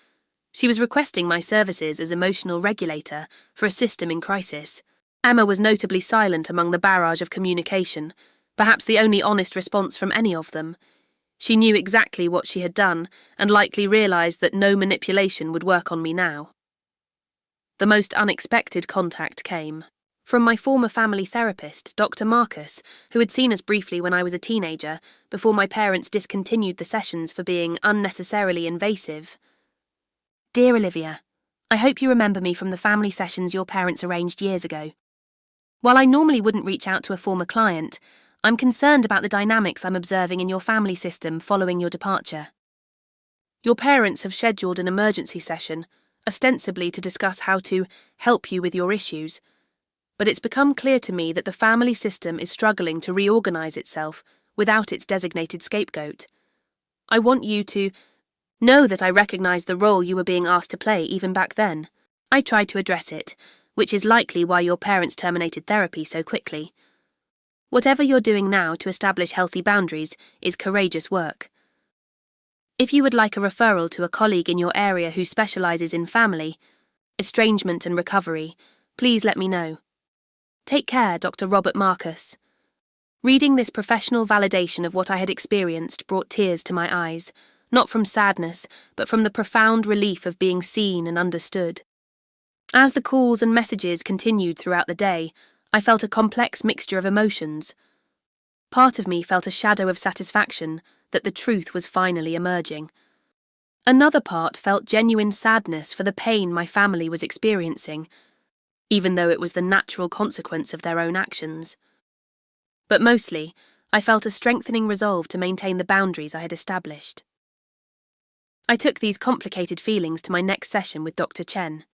she was requesting my services as emotional regulator for a system in crisis. Emma was notably silent among the barrage of communication, perhaps the only honest response from any of them. She knew exactly what she had done and likely realised that no manipulation would work on me now. The most unexpected contact came from my former family therapist, Dr. Marcus, who had seen us briefly when I was a teenager, before my parents discontinued the sessions for being unnecessarily invasive. Dear Olivia, I hope you remember me from the family sessions your parents arranged years ago. While I normally wouldn't reach out to a former client, I'm concerned about the dynamics I'm observing in your family system following your departure. Your parents have scheduled an emergency session, ostensibly to discuss how to help you with your issues, but it's become clear to me that the family system is struggling to reorganise itself without its designated scapegoat. I want you to know that I recognise the role you were being asked to play even back then. I tried to address it, which is likely why your parents terminated therapy so quickly. Whatever you're doing now to establish healthy boundaries is courageous work. If you would like a referral to a colleague in your area who specialises in family, estrangement and recovery, please let me know. Take care, Dr. Robert Marcus. Reading this professional validation of what I had experienced brought tears to my eyes, not from sadness, but from the profound relief of being seen and understood. As the calls and messages continued throughout the day, I felt a complex mixture of emotions. Part of me felt a shadow of satisfaction that the truth was finally emerging. Another part felt genuine sadness for the pain my family was experiencing, even though it was the natural consequence of their own actions. But mostly, I felt a strengthening resolve to maintain the boundaries I had established. I took these complicated feelings to my next session with Dr. Chen.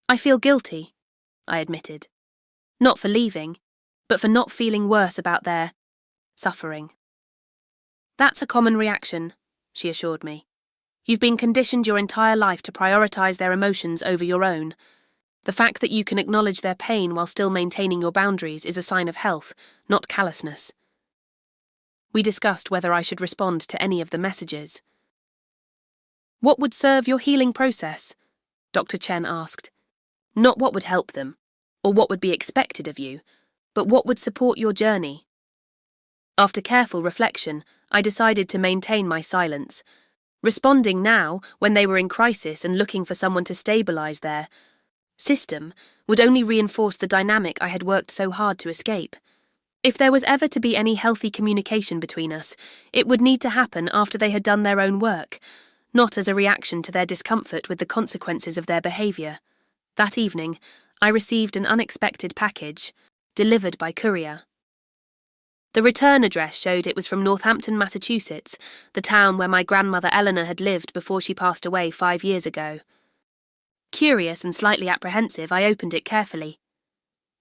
I feel guilty, I admitted. Not for leaving, but for not feeling worse about their suffering. That's a common reaction, she assured me. You've been conditioned your entire life to prioritize their emotions over your own. The fact that you can acknowledge their pain while still maintaining your boundaries is a sign of health, not callousness. We discussed whether I should respond to any of the messages. What would serve your healing process? Dr. Chen asked. Not what would help them, or what would be expected of you, but what would support your journey. After careful reflection, I decided to maintain my silence. Responding now, when they were in crisis and looking for someone to stabilize their system, would only reinforce the dynamic I had worked so hard to escape. If there was ever to be any healthy communication between us, it would need to happen after they had done their own work, not as a reaction to their discomfort with the consequences of their behavior. That evening, I received an unexpected package, delivered by courier. The return address showed it was from Northampton, Massachusetts, the town where my grandmother Eleanor had lived before she passed away 5 years ago. Curious and slightly apprehensive, I opened it carefully.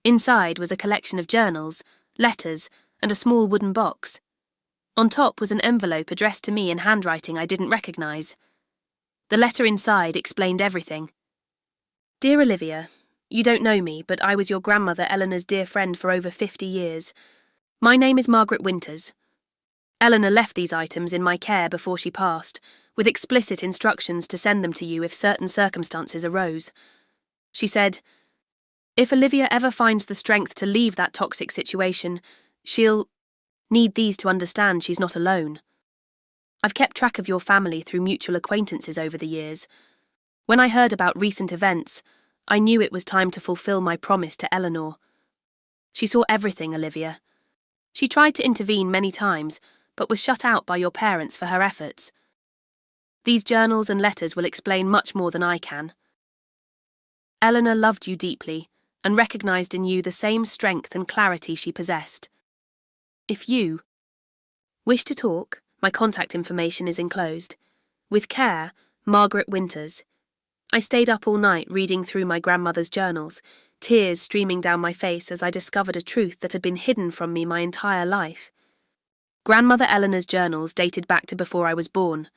Inside was a collection of journals, letters, and a small wooden box. On top was an envelope addressed to me in handwriting I didn't recognise. The letter inside explained everything. Dear Olivia, you don't know me, but I was your grandmother Eleanor's dear friend for over 50 years. My name is Margaret Winters. Eleanor left these items in my care before she passed, with explicit instructions to send them to you if certain circumstances arose. She said, if Olivia ever finds the strength to leave that toxic situation, she'll need these to understand she's not alone. I've kept track of your family through mutual acquaintances over the years. When I heard about recent events, I knew it was time to fulfill my promise to Eleanor. She saw everything, Olivia. She tried to intervene many times, but was shut out by your parents for her efforts. These journals and letters will explain much more than I can. Eleanor loved you deeply and recognised in you the same strength and clarity she possessed. If you wish to talk, my contact information is enclosed. With care, Margaret Winters. I stayed up all night reading through my grandmother's journals, tears streaming down my face as I discovered a truth that had been hidden from me my entire life. Grandmother Eleanor's journals dated back to before I was born.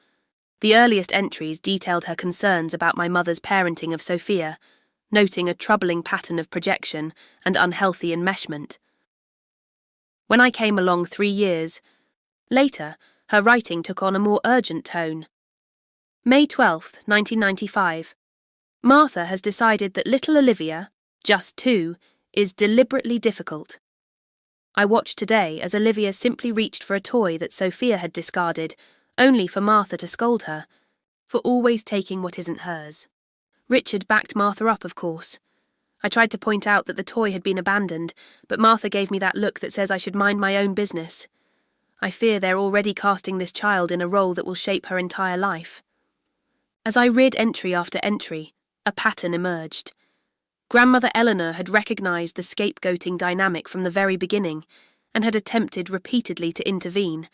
The earliest entries detailed her concerns about my mother's parenting of Sophia, noting a troubling pattern of projection and unhealthy enmeshment. When I came along 3 years later, her writing took on a more urgent tone. May 12, 1995. Martha has decided that little Olivia, just 2, is deliberately difficult. I watched today as Olivia simply reached for a toy that Sophia had discarded, only for Martha to scold her, for always taking what isn't hers. Richard backed Martha up, of course. I tried to point out that the toy had been abandoned, but Martha gave me that look that says I should mind my own business. I fear they're already casting this child in a role that will shape her entire life. As I read entry after entry, a pattern emerged. Grandmother Eleanor had recognised the scapegoating dynamic from the very beginning and had attempted repeatedly to intervene,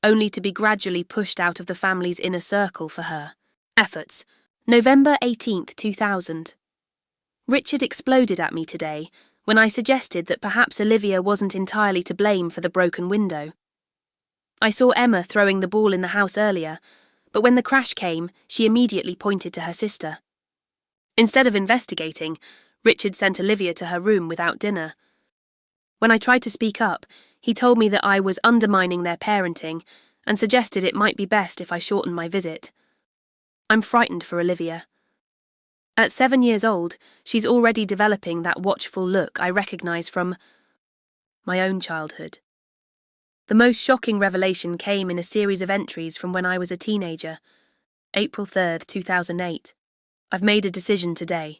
only to be gradually pushed out of the family's inner circle for her efforts. November 18, 2000. Richard exploded at me today when I suggested that perhaps Olivia wasn't entirely to blame for the broken window. I saw Emma throwing the ball in the house earlier, but when the crash came, she immediately pointed to her sister. Instead of investigating, Richard sent Olivia to her room without dinner. When I tried to speak up, he told me that I was undermining their parenting and suggested it might be best if I shortened my visit. I'm frightened for Olivia. At 7 years old, she's already developing that watchful look I recognise from my own childhood. The most shocking revelation came in a series of entries from when I was a teenager. April 3, 2008. I've made a decision today.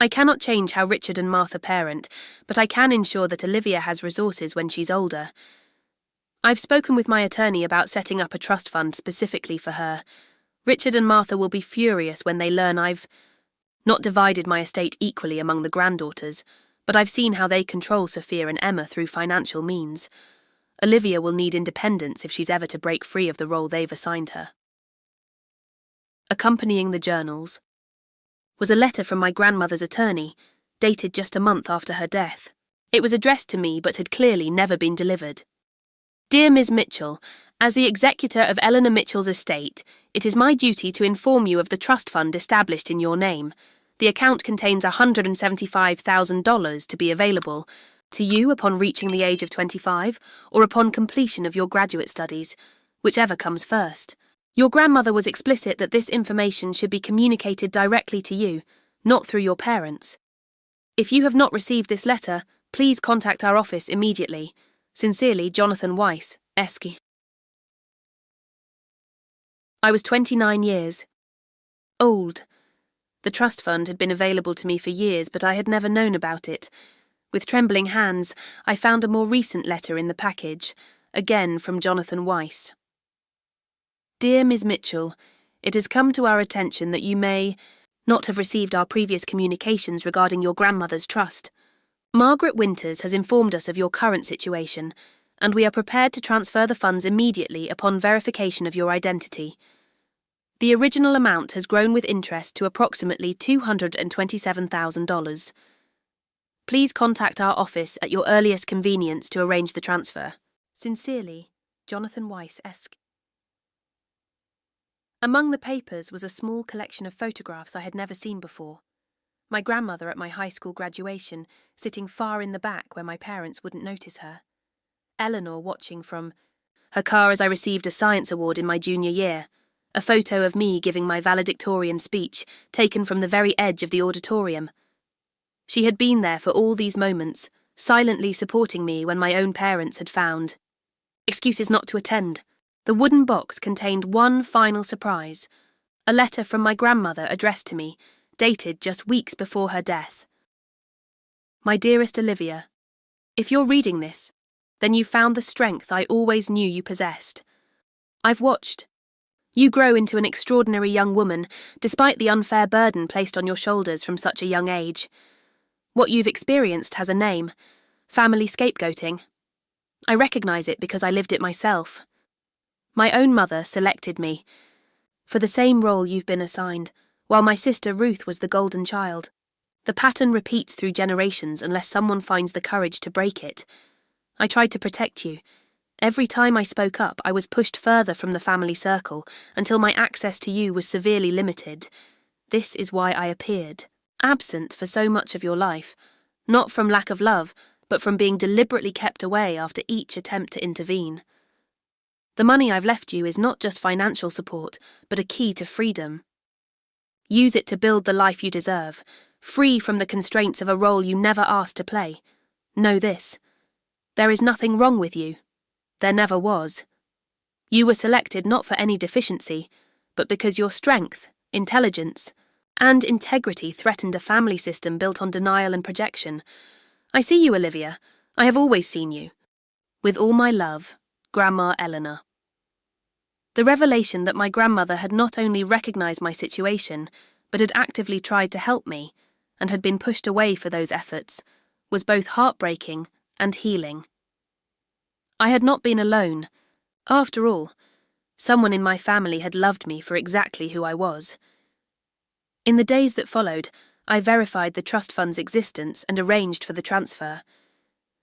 I cannot change how Richard and Martha parent, but I can ensure that Olivia has resources when she's older. I've spoken with my attorney about setting up a trust fund specifically for her. Richard and Martha will be furious when they learn I've not divided my estate equally among the granddaughters, but I've seen how they control Sophia and Emma through financial means. Olivia will need independence if she's ever to break free of the role they've assigned her. Accompanying the journals was a letter from my grandmother's attorney, dated just a month after her death. It was addressed to me but had clearly never been delivered. Dear Ms. Mitchell, as the executor of Eleanor Mitchell's estate, it is my duty to inform you of the trust fund established in your name. The account contains $175,000 to be available to you upon reaching the age of 25 or upon completion of your graduate studies, whichever comes first. Your grandmother was explicit that this information should be communicated directly to you, not through your parents. If you have not received this letter, please contact our office immediately. Sincerely, Jonathan Weiss, Esq. I was 29 years old. The trust fund had been available to me for years, but I had never known about it. With trembling hands, I found a more recent letter in the package, again from Jonathan Weiss. Dear Ms. Mitchell, it has come to our attention that you may not have received our previous communications regarding your grandmother's trust. Margaret Winters has informed us of your current situation, and we are prepared to transfer the funds immediately upon verification of your identity. The original amount has grown with interest to approximately $227,000. Please contact our office at your earliest convenience to arrange the transfer. Sincerely, Jonathan Weiss, Esq. Among the papers was a small collection of photographs I had never seen before. My grandmother at my high school graduation, sitting far in the back where my parents wouldn't notice her. Eleanor watching from her car as I received a science award in my junior year. A photo of me giving my valedictorian speech, taken from the very edge of the auditorium. She had been there for all these moments, silently supporting me when my own parents had found excuses not to attend. The wooden box contained one final surprise, a letter from my grandmother addressed to me, dated just weeks before her death. My dearest Olivia, if you're reading this, then you've found the strength I always knew you possessed. I've watched you grow into an extraordinary young woman, despite the unfair burden placed on your shoulders from such a young age. What you've experienced has a name: family scapegoating. I recognize it because I lived it myself. My own mother selected me for the same role you've been assigned, while my sister Ruth was the golden child. The pattern repeats through generations unless someone finds the courage to break it. I tried to protect you. Every time I spoke up, I was pushed further from the family circle until my access to you was severely limited. This is why I appeared, absent for so much of your life, not from lack of love, but from being deliberately kept away after each attempt to intervene. The money I've left you is not just financial support, but a key to freedom. Use it to build the life you deserve, free from the constraints of a role you never asked to play. Know this: there is nothing wrong with you. There never was. You were selected not for any deficiency, but because your strength, intelligence, and integrity threatened a family system built on denial and projection. I see you, Olivia. I have always seen you. With all my love, Grandma Eleanor. The revelation that my grandmother had not only recognized my situation, but had actively tried to help me, and had been pushed away for those efforts, was both heartbreaking and healing. I had not been alone. After all, someone in my family had loved me for exactly who I was. In the days that followed, I verified the trust fund's existence and arranged for the transfer.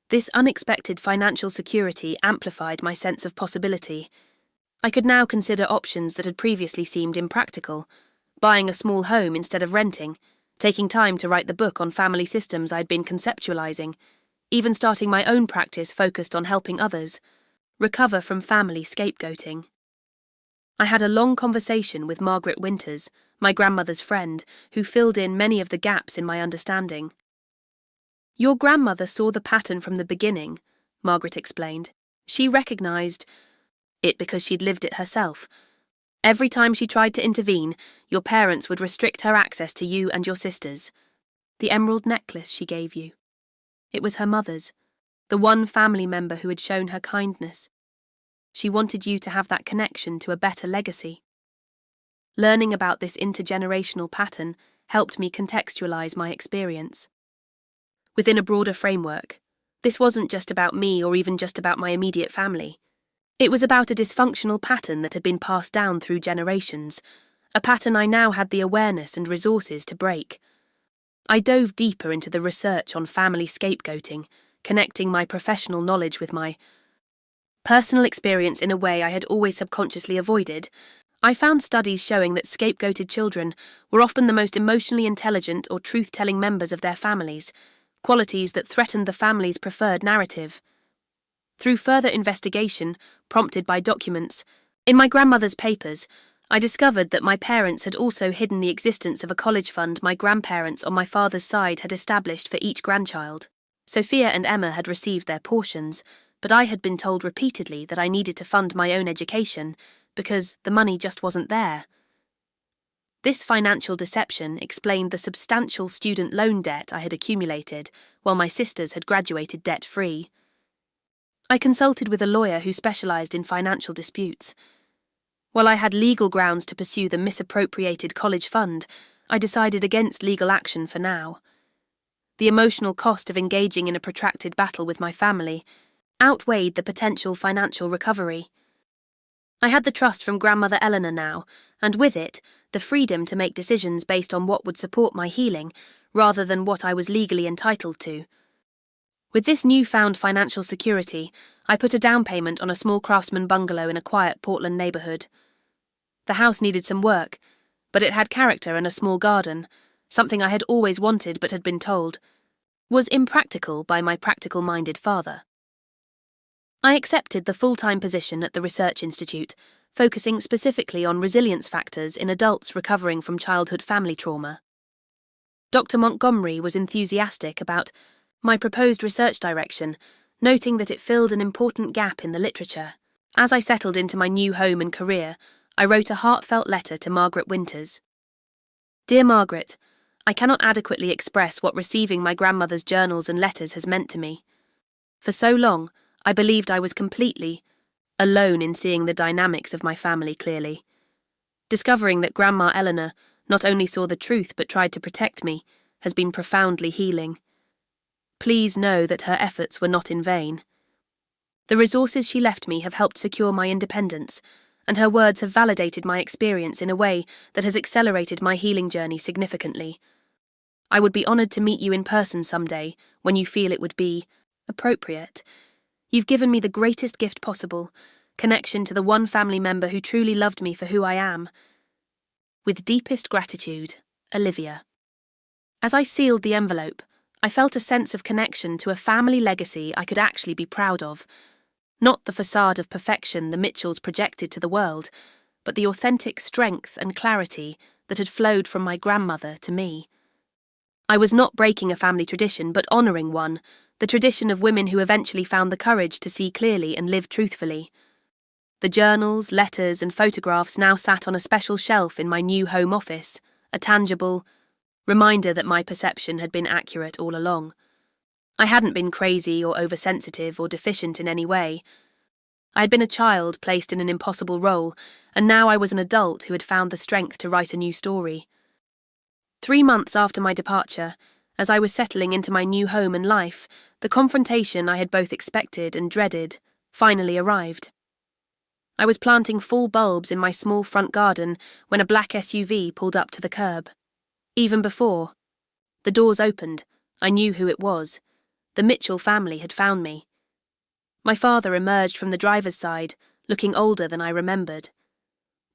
This unexpected financial security amplified my sense of possibility. I could now consider options that had previously seemed impractical: buying a small home instead of renting, taking time to write the book on family systems I'd been conceptualizing, even starting my own practice focused on helping others recover from family scapegoating. I had a long conversation with Margaret Winters, my grandmother's friend, who filled in many of the gaps in my understanding. Your grandmother saw the pattern from the beginning, Margaret explained. She recognized it because she'd lived it herself. Every time she tried to intervene, your parents would restrict her access to you and your sisters. The emerald necklace she gave you. It was her mother's, the one family member who had shown her kindness. She wanted you to have that connection to a better legacy. Learning about this intergenerational pattern helped me contextualize my experience. Within a broader framework, this wasn't just about me or even just about my immediate family. It was about a dysfunctional pattern that had been passed down through generations, a pattern I now had the awareness and resources to break. I dove deeper into the research on family scapegoating, connecting my professional knowledge with my personal experience in a way I had always subconsciously avoided. I found studies showing that scapegoated children were often the most emotionally intelligent or truth-telling members of their families, qualities that threatened the family's preferred narrative. Through further investigation, prompted by documents, in my grandmother's papers, I discovered that my parents had also hidden the existence of a college fund my grandparents on my father's side had established for each grandchild. Sophia and Emma had received their portions, but I had been told repeatedly that I needed to fund my own education because the money just wasn't there. This financial deception explained the substantial student loan debt I had accumulated, while my sisters had graduated debt-free. I consulted with a lawyer who specialised in financial disputes. While I had legal grounds to pursue the misappropriated college fund, I decided against legal action for now. The emotional cost of engaging in a protracted battle with my family outweighed the potential financial recovery. I had the trust from grandmother Eleanor now, and with it, the freedom to make decisions based on what would support my healing, rather than what I was legally entitled to. With this newfound financial security, I put a down payment on a small craftsman bungalow in a quiet Portland neighbourhood. The house needed some work, but it had character and a small garden, something I had always wanted but had been told was impractical by my practical-minded father. I accepted the full-time position at the Research Institute, focusing specifically on resilience factors in adults recovering from childhood family trauma. Dr. Montgomery was enthusiastic about my proposed research direction, noting that it filled an important gap in the literature. As I settled into my new home and career, I wrote a heartfelt letter to Margaret Winters. Dear Margaret, I cannot adequately express what receiving my grandmother's journals and letters has meant to me. For so long, I believed I was completely alone in seeing the dynamics of my family clearly. Discovering that Grandma Eleanor not only saw the truth but tried to protect me has been profoundly healing. Please know that her efforts were not in vain. The resources she left me have helped secure my independence, and her words have validated my experience in a way that has accelerated my healing journey significantly. I would be honoured to meet you in person someday when you feel it would be appropriate. You've given me the greatest gift possible, connection to the one family member who truly loved me for who I am. With deepest gratitude, Olivia. As I sealed the envelope, I felt a sense of connection to a family legacy I could actually be proud of. Not the facade of perfection the Mitchells projected to the world, but the authentic strength and clarity that had flowed from my grandmother to me. I was not breaking a family tradition, but honouring one, the tradition of women who eventually found the courage to see clearly and live truthfully. The journals, letters, and photographs now sat on a special shelf in my new home office, a tangible reminder that my perception had been accurate all along. I hadn't been crazy or oversensitive or deficient in any way. I had been a child placed in an impossible role, and now I was an adult who had found the strength to write a new story. 3 months after my departure, as I was settling into my new home and life, the confrontation I had both expected and dreaded finally arrived. I was planting fall bulbs in my small front garden when a black SUV pulled up to the curb. Even before the doors opened, I knew who it was. The Mitchell family had found me. My father emerged from the driver's side, looking older than I remembered.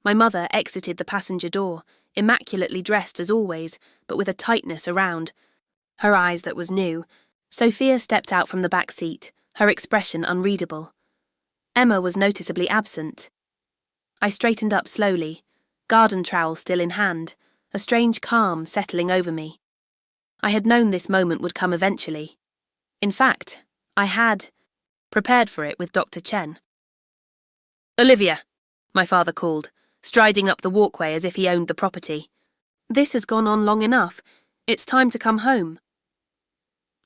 My mother exited the passenger door, immaculately dressed as always, but with a tightness around her eyes that was new. Sophia stepped out from the back seat, her expression unreadable. Emma was noticeably absent. I straightened up slowly, garden trowel still in hand, a strange calm settling over me. I had known this moment would come eventually. In fact, I had prepared for it with Dr. Chen. "Olivia," my father called, striding up the walkway as if he owned the property. "This has gone on long enough. It's time to come home."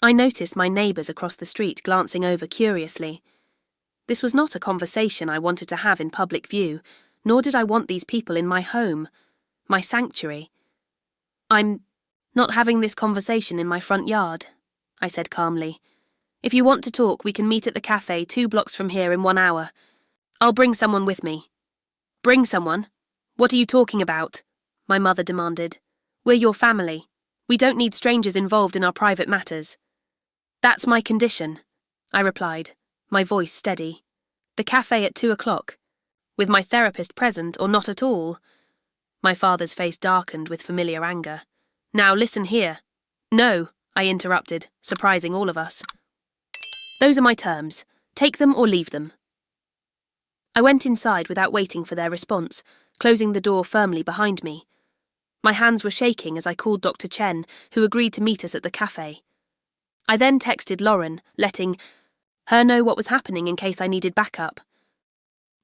I noticed my neighbours across the street glancing over curiously. This was not a conversation I wanted to have in public view, nor did I want these people in my home, my sanctuary. "I'm not having this conversation in my front yard," I said calmly. "If you want to talk, we can meet at the cafe 2 blocks from here in 1 hour. I'll bring someone with me." "Bring someone? What are you talking about?" my mother demanded. "We're your family. We don't need strangers involved in our private matters." "That's my condition," I replied, my voice steady. The cafe at 2 o'clock. With my therapist present or not at all? My father's face darkened with familiar anger. Now listen here. No, I interrupted, surprising all of us. Those are my terms. Take them or leave them. I went inside without waiting for their response, closing the door firmly behind me. My hands were shaking as I called Dr. Chen, who agreed to meet us at the cafe. I then texted Lauren, letting her know what was happening in case I needed backup.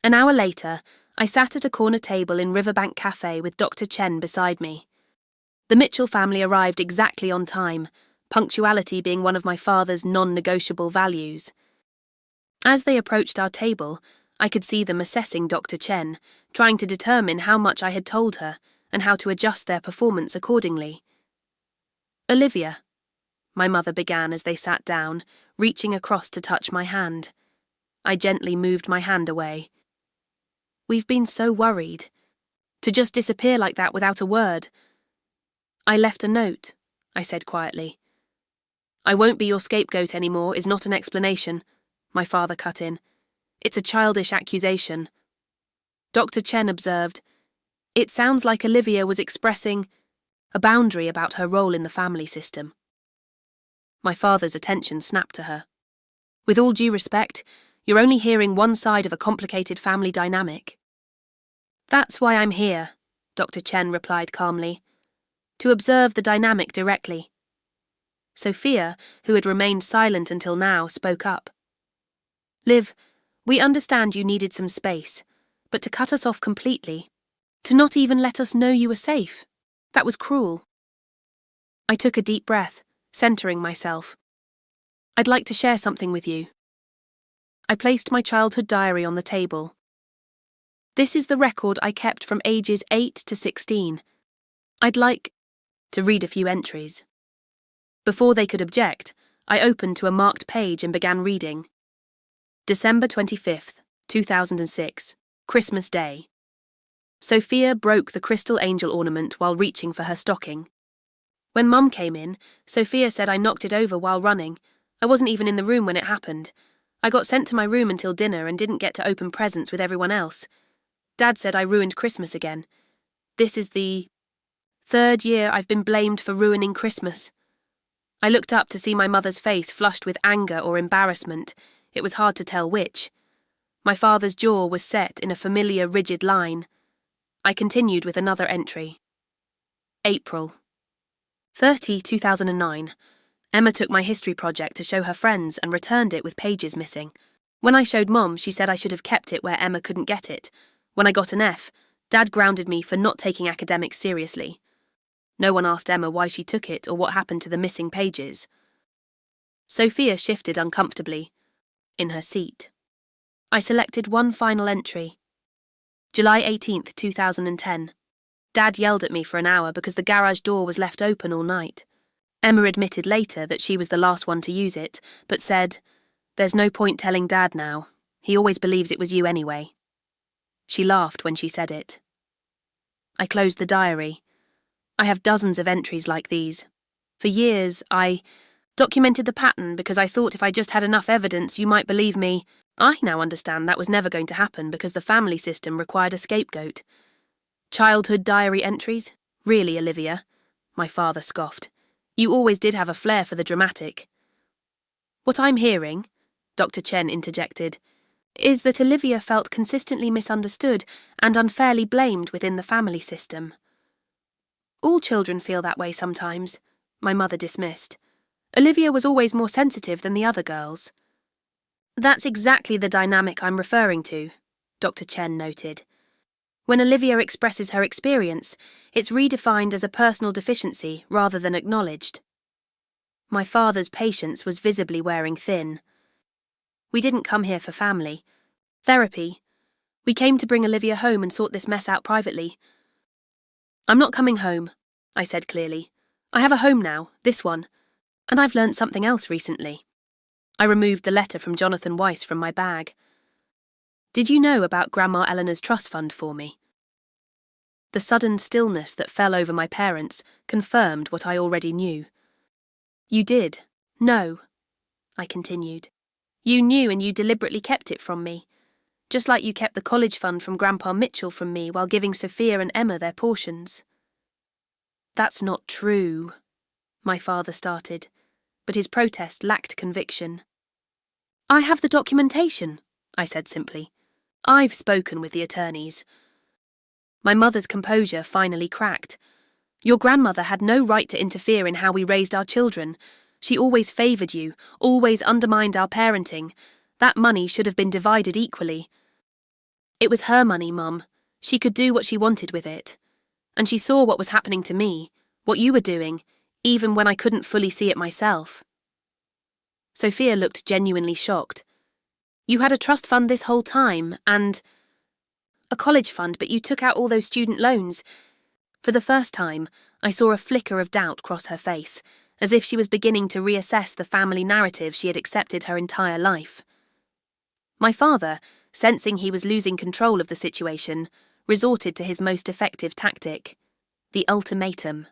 An hour later, I sat at a corner table in Riverbank Cafe with Dr. Chen beside me. The Mitchell family arrived exactly on time, punctuality being one of my father's non-negotiable values. As they approached our table, I could see them assessing Dr. Chen, trying to determine how much I had told her and how to adjust their performance accordingly. Olivia, my mother began as they sat down, reaching across to touch my hand. I gently moved my hand away. We've been so worried. To just disappear like that without a word. I left a note, I said quietly. I won't be your scapegoat anymore is not an explanation, my father cut in. It's a childish accusation. Dr. Chen observed, it sounds like Olivia was expressing a boundary about her role in the family system. My father's attention snapped to her. With all due respect, you're only hearing one side of a complicated family dynamic. That's why I'm here, Dr. Chen replied calmly, to observe the dynamic directly. Sophia, who had remained silent until now, spoke up. Liv, we understand you needed some space, but to cut us off completely, to not even let us know you were safe, that was cruel. I took a deep breath, centering myself. I'd like to share something with you. I placed my childhood diary on the table. This is the record I kept from ages 8 to 16. I'd like to read a few entries. Before they could object, I opened to a marked page and began reading. December 25th, 2006, Christmas Day. Sophia broke the crystal angel ornament while reaching for her stocking. When Mum came in, Sophia said I knocked it over while running. I wasn't even in the room when it happened. I got sent to my room until dinner and didn't get to open presents with everyone else. Dad said I ruined Christmas again. This is the 3rd year I've been blamed for ruining Christmas. I looked up to see my mother's face flushed with anger or embarrassment. It was hard to tell which. My father's jaw was set in a familiar rigid line. I continued with another entry. April 30, 2009. Emma took my history project to show her friends and returned it with pages missing. When I showed Mom, she said I should have kept it where Emma couldn't get it. When I got an F, Dad grounded me for not taking academics seriously. No one asked Emma why she took it or what happened to the missing pages. Sophia shifted uncomfortably in her seat. I selected one final entry. July 18th, 2010. Dad yelled at me for an hour because the garage door was left open all night. Emma admitted later that she was the last one to use it, but said, "There's no point telling Dad now. He always believes it was you anyway." She laughed when she said it. I closed the diary. I have dozens of entries like these. For years, I documented the pattern because I thought if I just had enough evidence you might believe me. I now understand that was never going to happen because the family system required a scapegoat. Childhood diary entries? Really, Olivia? My father scoffed. You always did have a flair for the dramatic. What I'm hearing, Dr. Chen interjected, is that Olivia felt consistently misunderstood and unfairly blamed within the family system. All children feel that way sometimes, my mother dismissed. Olivia was always more sensitive than the other girls. That's exactly the dynamic I'm referring to, Dr. Chen noted. When Olivia expresses her experience, it's redefined as a personal deficiency rather than acknowledged. My father's patience was visibly wearing thin. We didn't come here for family. Therapy. We came to bring Olivia home and sort this mess out privately. I'm not coming home, I said clearly. I have a home now, this one, and I've learnt something else recently. I removed the letter from Jonathan Weiss from my bag. Did you know about Grandma Eleanor's trust fund for me? The sudden stillness that fell over my parents confirmed what I already knew. You did. No, I continued. You knew and you deliberately kept it from me, just like you kept the college fund from Grandpa Mitchell from me while giving Sophia and Emma their portions. That's not true, my father started, but his protest lacked conviction. I have the documentation, I said simply. I've spoken with the attorneys. My mother's composure finally cracked. Your grandmother had no right to interfere in how we raised our children. She always favoured you, always undermined our parenting. That money should have been divided equally. It was her money, Mum. She could do what she wanted with it. And she saw what was happening to me, what you were doing, even when I couldn't fully see it myself. Sophia looked genuinely shocked. You had a trust fund this whole time, and a college fund, but you took out all those student loans. For the first time, I saw a flicker of doubt cross her face, as if she was beginning to reassess the family narrative she had accepted her entire life. My father, sensing he was losing control of the situation, resorted to his most effective tactic, the ultimatum.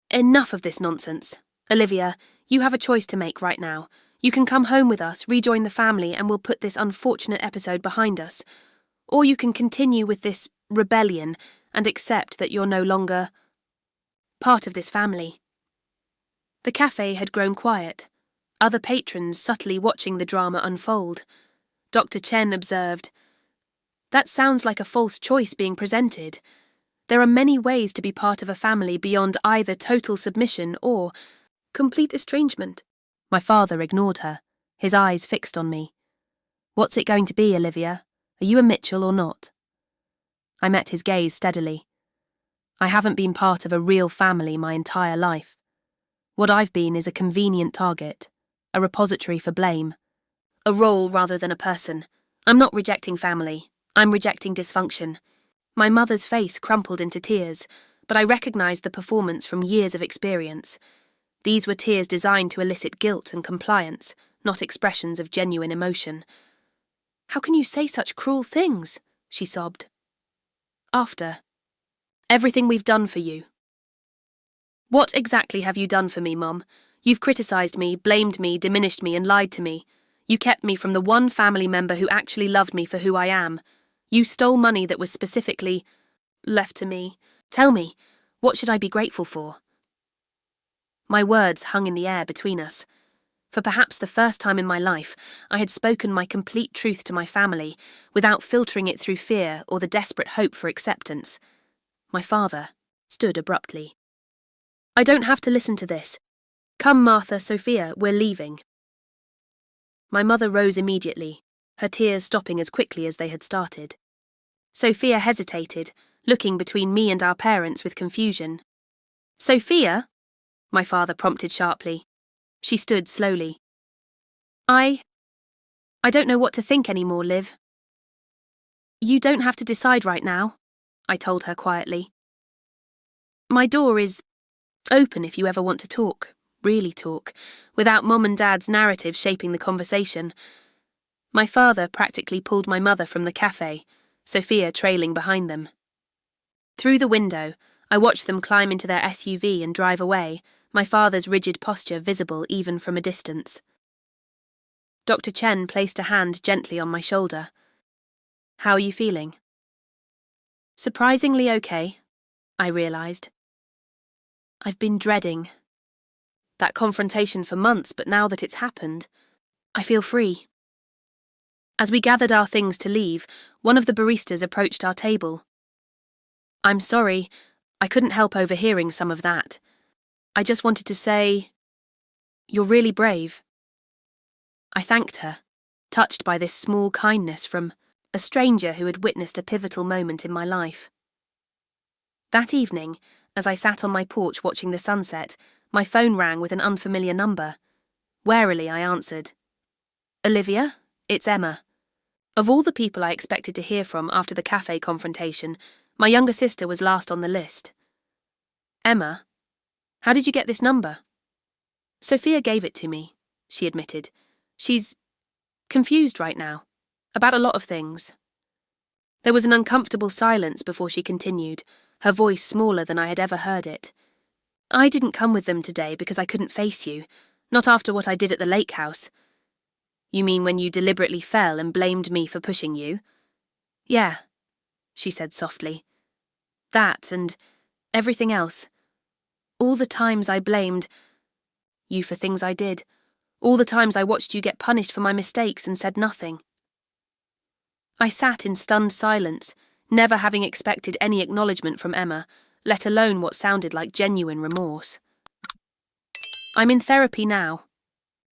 Enough of this nonsense. Olivia, you have a choice to make right now. You can come home with us, rejoin the family, and we'll put this unfortunate episode behind us. Or you can continue with this rebellion and accept that you're no longer part of this family. The cafe had grown quiet, other patrons subtly watching the drama unfold. Dr. Chen observed, "That sounds like a false choice being presented. There are many ways to be part of a family beyond either total submission or complete estrangement." My father ignored her, his eyes fixed on me. "What's it going to be, Olivia? Are you a Mitchell or not?" I met his gaze steadily. I haven't been part of a real family my entire life. What I've been is a convenient target, a repository for blame, a role rather than a person. I'm not rejecting family, I'm rejecting dysfunction. My mother's face crumpled into tears, but I recognized the performance from years of experience. These were tears designed to elicit guilt and compliance, not expressions of genuine emotion. "How can you say such cruel things?" she sobbed. "After everything we've done for you." "What exactly have you done for me, Mum? You've criticised me, blamed me, diminished me, and lied to me. You kept me from the one family member who actually loved me for who I am. You stole money that was specifically left to me. Tell me, what should I be grateful for?" My words hung in the air between us. For perhaps the first time in my life, I had spoken my complete truth to my family, without filtering it through fear or the desperate hope for acceptance. My father stood abruptly. "I don't have to listen to this. Come, Martha, Sophia, we're leaving." My mother rose immediately, her tears stopping as quickly as they had started. Sophia hesitated, looking between me and our parents with confusion. "Sophia?" my father prompted sharply. She stood slowly. I don't know what to think anymore, Liv." "You don't have to decide right now," I told her quietly. "My door is open if you ever want to talk, really talk, without Mom and Dad's narrative shaping the conversation." My father practically pulled my mother from the cafe, Sophia trailing behind them. Through the window, I watched them climb into their SUV and drive away, my father's rigid posture visible even from a distance. Dr. Chen placed a hand gently on my shoulder. "How are you feeling?" "Surprisingly okay," I realised. I've been dreading that confrontation for months, but now that it's happened, I feel free. As we gathered our things to leave, one of the baristas approached our table. "I'm sorry, I couldn't help overhearing some of that. I just wanted to say, you're really brave." I thanked her, touched by this small kindness from a stranger who had witnessed a pivotal moment in my life. That evening, as I sat on my porch watching the sunset, my phone rang with an unfamiliar number. Warily, I answered. "Olivia, it's Emma." Of all the people I expected to hear from after the cafe confrontation, my younger sister was last on the list. "Emma, how did you get this number?" "Sophia gave it to me," she admitted. "She's confused right now, about a lot of things." There was an uncomfortable silence before she continued, her voice smaller than I had ever heard it. "I didn't come with them today because I couldn't face you, not after what I did at the lake house. You mean when you deliberately fell and blamed me for pushing you? Yeah, she said softly. That and everything else. All the times I blamed you for things I did. All the times I watched you get punished for my mistakes and said nothing. I sat in stunned silence, never having expected any acknowledgement from Emma, let alone what sounded like genuine remorse. I'm in therapy now,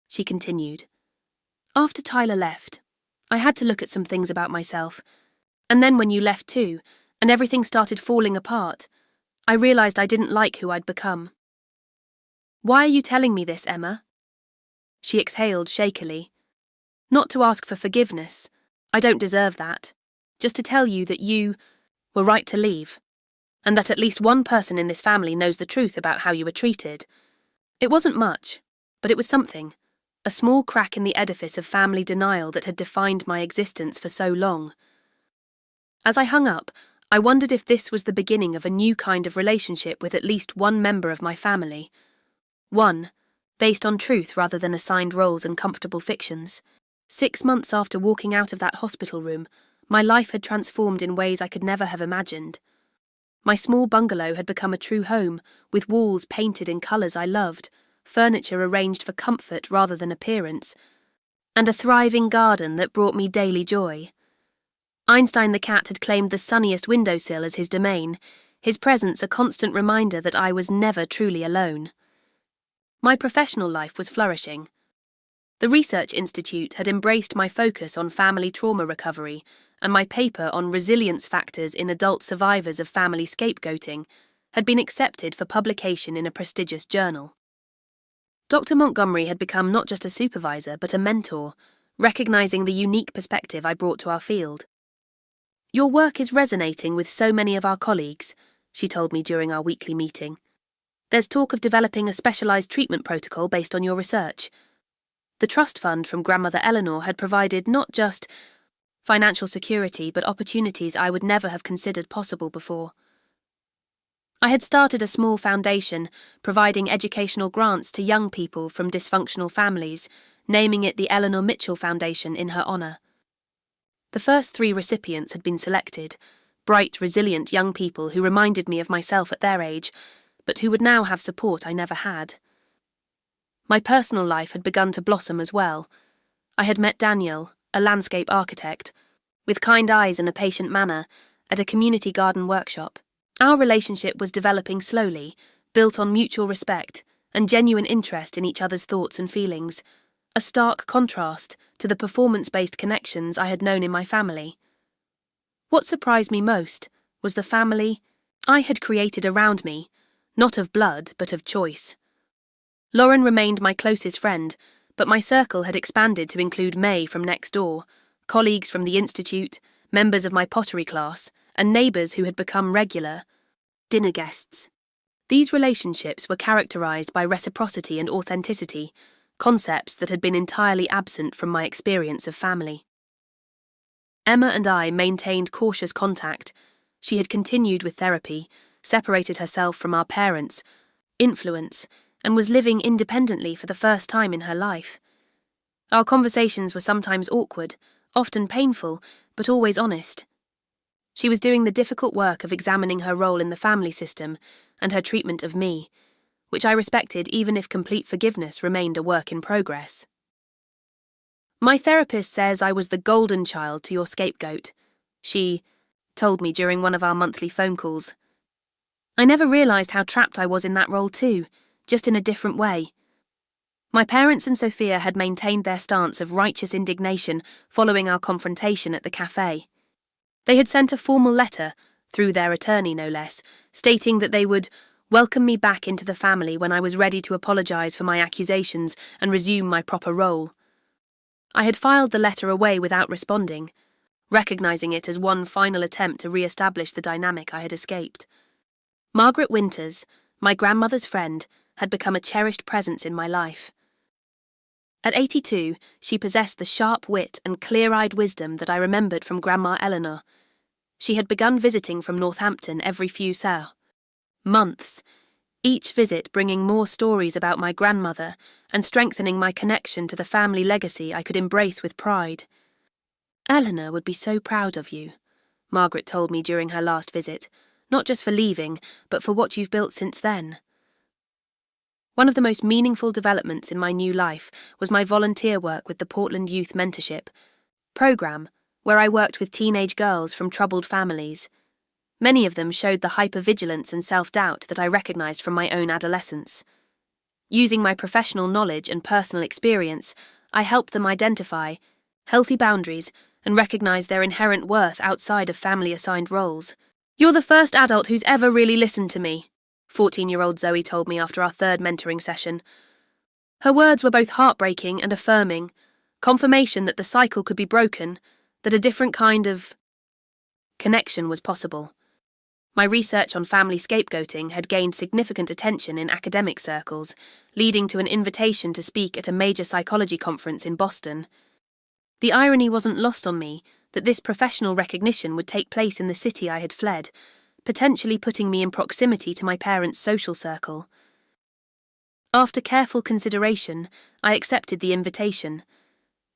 she continued. After Tyler left, I had to look at some things about myself. And then when you left too, and everything started falling apart, I realised I didn't like who I'd become. Why are you telling me this, Emma? She exhaled shakily. Not to ask for forgiveness. I don't deserve that. Just to tell you that you were right to leave, and that at least one person in this family knows the truth about how you were treated. It wasn't much, but it was something. A small crack in the edifice of family denial that had defined my existence for so long. As I hung up, I wondered if this was the beginning of a new kind of relationship with at least one member of my family. One, based on truth rather than assigned roles and comfortable fictions. 6 months after walking out of that hospital room, my life had transformed in ways I could never have imagined. My small bungalow had become a true home, with walls painted in colours I loved, furniture arranged for comfort rather than appearance, and a thriving garden that brought me daily joy. Einstein the cat had claimed the sunniest windowsill as his domain, his presence a constant reminder that I was never truly alone. My professional life was flourishing. The Research Institute had embraced my focus on family trauma recovery, and my paper on resilience factors in adult survivors of family scapegoating had been accepted for publication in a prestigious journal. Dr. Montgomery had become not just a supervisor but a mentor, recognizing the unique perspective I brought to our field. Your work is resonating with so many of our colleagues, she told me during our weekly meeting. There's talk of developing a specialized treatment protocol based on your research. The trust fund from Grandmother Eleanor had provided not just financial security but opportunities I would never have considered possible before. I had started a small foundation providing educational grants to young people from dysfunctional families, naming it the Eleanor Mitchell Foundation in her honor. The first 3 recipients had been selected, bright, resilient young people who reminded me of myself at their age, but who would now have support I never had. My personal life had begun to blossom as well. I had met Daniel, a landscape architect, with kind eyes and a patient manner, at a community garden workshop. Our relationship was developing slowly, built on mutual respect and genuine interest in each other's thoughts and feelings, a stark contrast to the performance-based connections I had known in my family. What surprised me most was the family I had created around me, not of blood but of choice. Lauren remained my closest friend, but my circle had expanded to include May from next door, colleagues from the Institute, members of my pottery class, and neighbours who had become regular dinner guests. These relationships were characterised by reciprocity and authenticity, concepts that had been entirely absent from my experience of family. Emma and I maintained cautious contact. She had continued with therapy, separated herself from our parents' influence, and was living independently for the first time in her life. Our conversations were sometimes awkward, often painful, but always honest. She was doing the difficult work of examining her role in the family system and her treatment of me, which I respected even if complete forgiveness remained a work in progress. My therapist says I was the golden child to your scapegoat, she told me during one of our monthly phone calls. I never realised how trapped I was in that role too, just in a different way. My parents and Sophia had maintained their stance of righteous indignation following our confrontation at the cafe. They had sent a formal letter, through their attorney no less, stating that they would welcome me back into the family when I was ready to apologise for my accusations and resume my proper role. I had filed the letter away without responding, recognising it as one final attempt to re-establish the dynamic I had escaped. Margaret Winters, my grandmother's friend, had become a cherished presence in my life. At 82, she possessed the sharp wit and clear-eyed wisdom that I remembered from Grandma Eleanor. She had begun visiting from Northampton every few months, each visit bringing more stories about my grandmother and strengthening my connection to the family legacy I could embrace with pride. "Eleanor would be so proud of you," Margaret told me during her last visit, "not just for leaving, but for what you've built since then." One of the most meaningful developments in my new life was my volunteer work with the Portland Youth Mentorship program, where I worked with teenage girls from troubled families. Many of them showed the hypervigilance and self-doubt that I recognized from my own adolescence. Using my professional knowledge and personal experience, I helped them identify healthy boundaries and recognize their inherent worth outside of family-assigned roles. "You're the first adult who's ever really listened to me," 14-year-old Zoe told me after our third mentoring session. Her words were both heartbreaking and affirming, confirmation that the cycle could be broken, that a different kind of connection was possible. My research on family scapegoating had gained significant attention in academic circles, leading to an invitation to speak at a major psychology conference in Boston. The irony wasn't lost on me that this professional recognition would take place in the city I had fled, potentially putting me in proximity to my parents' social circle. After careful consideration, I accepted the invitation.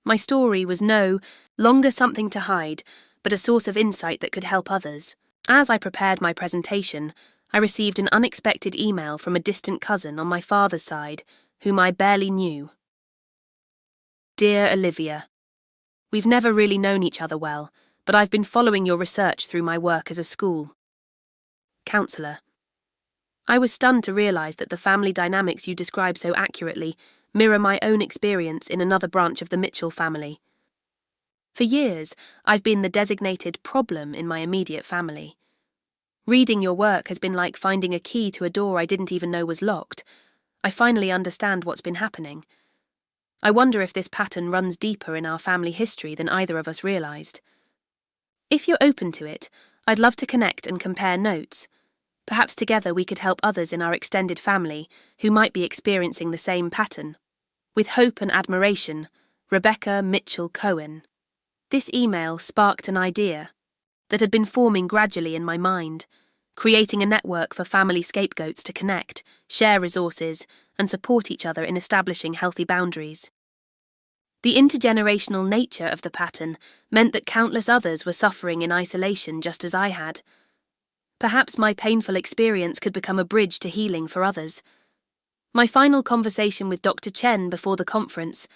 My story was no longer something to hide, but a source of insight that could help others. As I prepared my presentation, I received an unexpected email from a distant cousin on my father's side, whom I barely knew. "Dear Olivia, we've never really known each other well, but I've been following your research through my work as a school counselor. I was stunned to realize that the family dynamics you describe so accurately mirror my own experience in another branch of the Mitchell family. For years, I've been the designated problem in my immediate family. Reading your work has been like finding a key to a door I didn't even know was locked. I finally understand what's been happening. I wonder if this pattern runs deeper in our family history than either of us realized. If you're open to it, I'd love to connect and compare notes. Perhaps together we could help others in our extended family who might be experiencing the same pattern. With hope and admiration, Rebecca Mitchell Cohen." This email sparked an idea that had been forming gradually in my mind, creating a network for family scapegoats to connect, share resources, and support each other in establishing healthy boundaries. The intergenerational nature of the pattern meant that countless others were suffering in isolation just as I had. Perhaps my painful experience could become a bridge to healing for others. My final conversation with Dr. Chen before the conference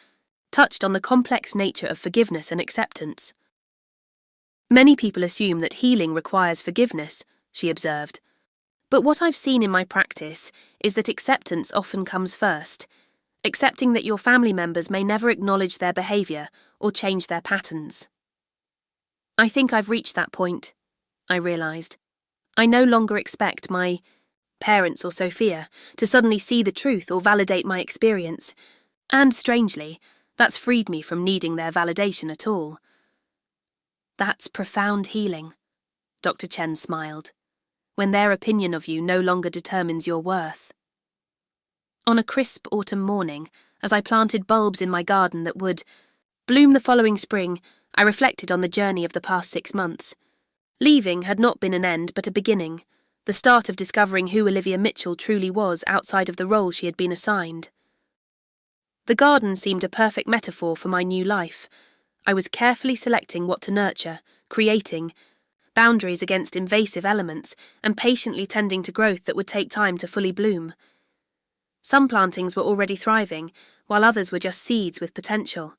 touched on the complex nature of forgiveness and acceptance. "Many people assume that healing requires forgiveness," she observed. "But what I've seen in my practice is that acceptance often comes first, accepting that your family members may never acknowledge their behavior or change their patterns." I think I've reached that point, I realized. I no longer expect my parents or Sophia to suddenly see the truth or validate my experience, and strangely, that's freed me from needing their validation at all. "That's profound healing," Dr. Chen smiled, "when their opinion of you no longer determines your worth." On a crisp autumn morning, as I planted bulbs in my garden that would bloom the following spring, I reflected on the journey of the past 6 months. Leaving had not been an end but a beginning, the start of discovering who Olivia Mitchell truly was outside of the role she had been assigned. The garden seemed a perfect metaphor for my new life. I was carefully selecting what to nurture, creating boundaries against invasive elements, and patiently tending to growth that would take time to fully bloom. Some plantings were already thriving, while others were just seeds with potential.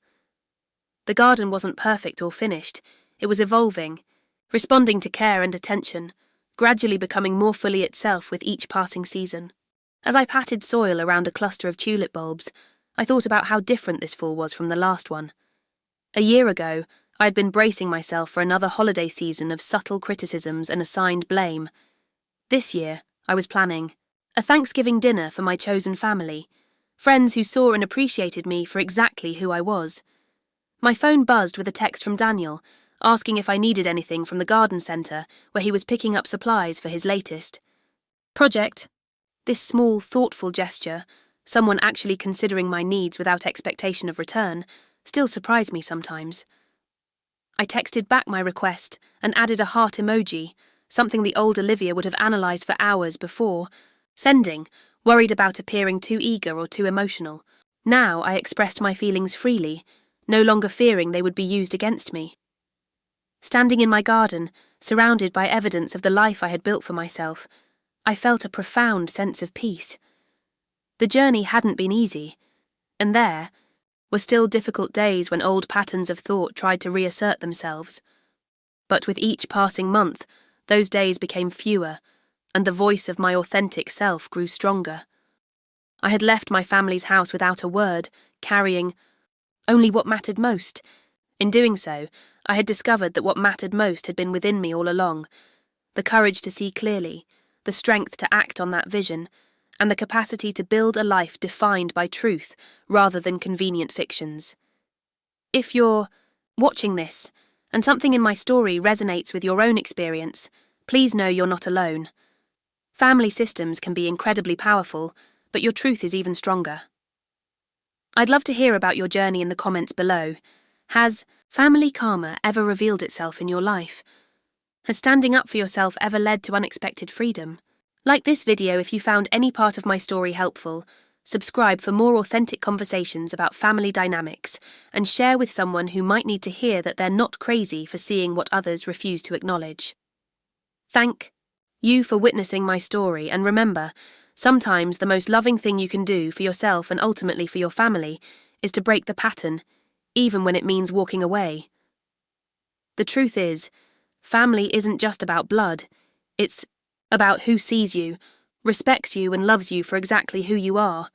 The garden wasn't perfect or finished. It was evolving, responding to care and attention, gradually becoming more fully itself with each passing season. As I patted soil around a cluster of tulip bulbs, I thought about how different this fall was from the last one. A year ago, I had been bracing myself for another holiday season of subtle criticisms and assigned blame. This year, I was planning a Thanksgiving dinner for my chosen family, friends who saw and appreciated me for exactly who I was. My phone buzzed with a text from Daniel, asking if I needed anything from the garden centre where he was picking up supplies for his latest project. This small, thoughtful gesture, someone actually considering my needs without expectation of return, still surprised me sometimes. I texted back my request and added a heart emoji, something the old Olivia would have analysed for hours before, Sending, worried about appearing too eager or too emotional. Now I expressed my feelings freely, no longer fearing they would be used against me. Standing in my garden, surrounded by evidence of the life I had built for myself, I felt a profound sense of peace. The journey hadn't been easy, and there were still difficult days when old patterns of thought tried to reassert themselves. But with each passing month, those days became fewer, and the voice of my authentic self grew stronger. I had left my family's house without a word, carrying only what mattered most. In doing so, I had discovered that what mattered most had been within me all along: the courage to see clearly, the strength to act on that vision, and the capacity to build a life defined by truth rather than convenient fictions. If you're watching this, and something in my story resonates with your own experience, please know you're not alone. Family systems can be incredibly powerful, but your truth is even stronger. I'd love to hear about your journey in the comments below. Has family karma ever revealed itself in your life? Has standing up for yourself ever led to unexpected freedom? Like this video if you found any part of my story helpful, subscribe for more authentic conversations about family dynamics, and share with someone who might need to hear that they're not crazy for seeing what others refuse to acknowledge. Thank you for witnessing my story, and remember, sometimes the most loving thing you can do for yourself and ultimately for your family is to break the pattern, even when it means walking away. The truth is, family isn't just about blood. It's about who sees you, respects you, and loves you for exactly who you are.